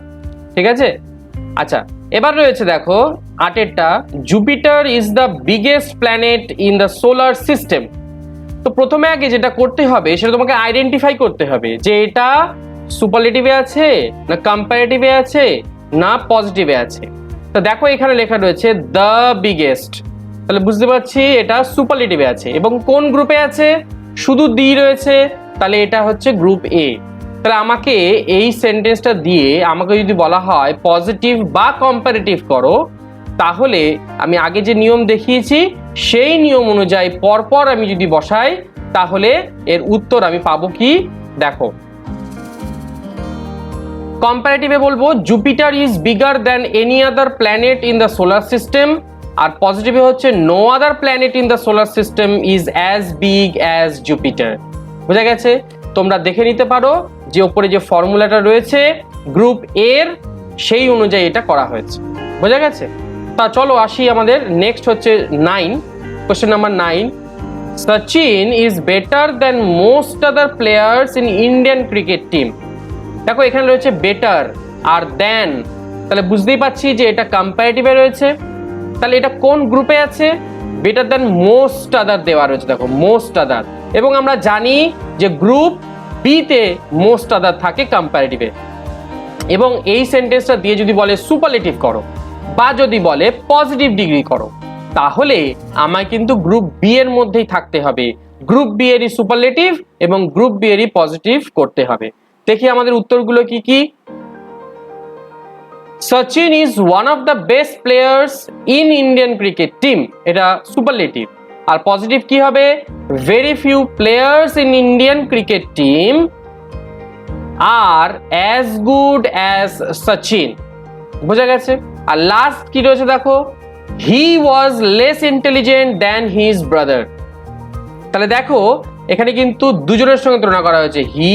ঠিক আছে, আচ্ছা এবার রয়েছে দেখো আটেরটা, Jupiter is the biggest planet in the solar system. তো প্রথমে আগে যেটা করতে হবে সেটা তোমাকে আইডেন্টিফাই করতে হবে যে এটা সুপারলেটিভে আছে না কম্পারেটিভে আছে না পজিটিভে আছে। তো দেখো এখানে লেখা রয়েছে দ্য বিগেস্ট, তাহলে বুঝতে পারছি এটা সুপারলেটিভে আছে এবং কোন গ্রুপে আছে? শুধু দি রয়েছে, তাহলে এটা হচ্ছে গ্রুপ এ। তাহলে আমাকে এই সেন্টেন্সটা দিয়ে আমাকে যদি বলা হয় পজিটিভ বা কম্পারেটিভ করো, তাহলে আমি আগে যে নিয়ম দেখিয়েছি সেই নিয়ম অনুযায়ী পরপর আমি যদি বসাই, তাহলে এর উত্তর আমি পাবো কি? দেখো কম্পারেটিভে বলবো Jupiter is bigger than any other planet in the solar system, আর পজিটিভে হচ্ছে no other planet in the solar system is as big as Jupiter. বোঝা গেছে? তোমরা দেখে নিতে পারো যে উপরে যে ফর্মুলাটা রয়েছে গ্রুপ এর, সেই অনুযায়ী এটা করা হয়েছে। বোঝা গেছে? তা চলো আসি আমাদের নেক্সট হচ্ছে 9, question number 9, Sachin is better than most other players in Indian cricket team. দেখো এখানে রয়েছে বেটার আর দেন, তাহলে বুঝতেই পারছি যে এটা কম্পারেটিভে রয়েছে, তাহলে এটা কোন গ্রুপে আছে? বেটার দ্যান মোস্ট আদার দেওয়া রয়েছে, দেখো মোস্ট আদার, এবং আমরা জানি যে গ্রুপ বি তে মোস্ট আদার থাকে কম্পারেটিভে। এবং এই সেন্টেন্সটা দিয়ে যদি বলে সুপারলেটিভ করো বা যদি বলে পজিটিভ ডিগ্রি করো, তাহলে আমায় কিন্তু গ্রুপ বি এর মধ্যেই থাকতে হবে, গ্রুপ বি এরই সুপারলেটিভ এবং গ্রুপ বি এরই পজিটিভ করতে হবে। দেখি আমাদের উত্তরগুলো কি কি। Sachin is one of the best players in Indian cricket team, এটা সুপারলেটিভ। আর পজিটিভ কি হবে? Very few players in Indian cricket team are as good as Sachin. বোঝা গেছে? আর লাস্ট কি রয়েছে দেখো, he was less intelligent than his brother. তাহলে দেখো এখানে কিন্তু দুজনের সঙ্গে তুলনা করা হয়েছে, হি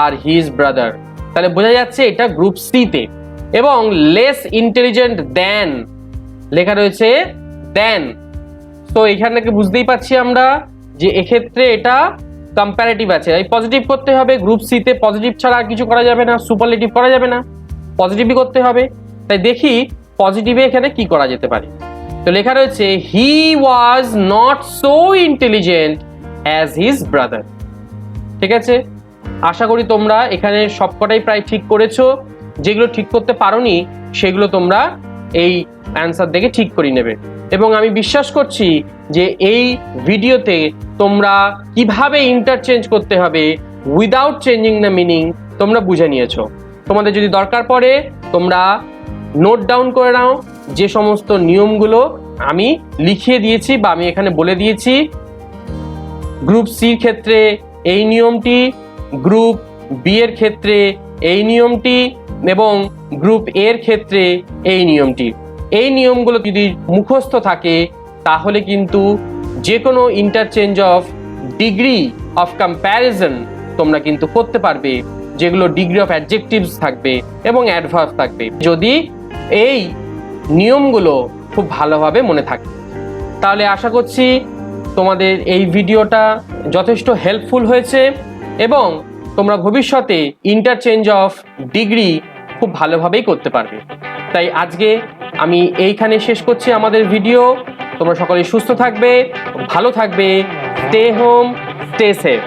আর হিজ ব্রাদার, তাহলে বোঝা যাচ্ছে এটা গ্রুপ সি তে। এবং লেস ইন্টেলিজেন্ট দেন লেখা রয়েছে দেন, তো এখান থেকে বুঝতেই পারছি আমরা যে এক্ষেত্রে এটা কম্পারেটিভ আছে, এই পজিটিভ করতে হবে। গ্রুপ সি তে পজিটিভ ছাড়া আর কিছু করা যাবে না, সুপারলেটিভ করা যাবে না, পজিটিভই করতে হবে। তাই দেখি পজিটিভে এখানে কি করা যেতে পারে? তো লেখা রয়েছে he was not so intelligent as his brother. ঠিক আছে, আশা করি তোমরা এখানে সবকটাই প্রায় ঠিক করেছো। যেগুলো ঠিক করতে পারোনি সেগুলো তোমরা এই অ্যান্সার দেখে ঠিক করে নেবে। এবং আমি বিশ্বাস করছি যে এই ভিডিওতে তোমরা কিভাবে ইন্টারচেঞ্জ করতে হবে উইদাউট চেঞ্জিং দ্য মিনিং তোমরা বুঝে নিয়েছো। তোমাদের যদি দরকার পড়ে তোমরা নোট ডাউন করে নাও যে সমস্ত নিয়মগুলো আমি লিখিয়ে দিয়েছি বা আমি এখানে বলে দিয়েছি। গ্রুপ সির ক্ষেত্রে এই নিয়মটি, গ্রুপ বি এর ক্ষেত্রে এই নিয়মটি এবং গ্রুপ এ এর ক্ষেত্রে এই নিয়মটি। এই নিয়মগুলো যদি মুখস্থ থাকে তাহলে কিন্তু যে কোনো interchange of degree of comparison তোমরা কিন্তু করতে পারবে, যেগুলো ডিগ্রি অফ অ্যাডজেক্টিভস থাকবে এবং অ্যাডভার্ব থাকবে, যদি এই নিয়মগুলো খুব ভালোভাবে মনে থাকে। তাহলে আশা করছি তোমাদের এই ভিডিওটা যথেষ্ট হেল্পফুল হয়েছে এবং তোমরা ভবিষ্যতে ইন্টারচেঞ্জ অফ ডিগ্রি খুব ভালোভাবেই করতে পারবে। তাই আজকে আমি এইখানে শেষ করছি আমাদের ভিডিও। তোমরা সকলে সুস্থ থাকবে, ভালো থাকবে, স্টে হোম, স্টে সেফ।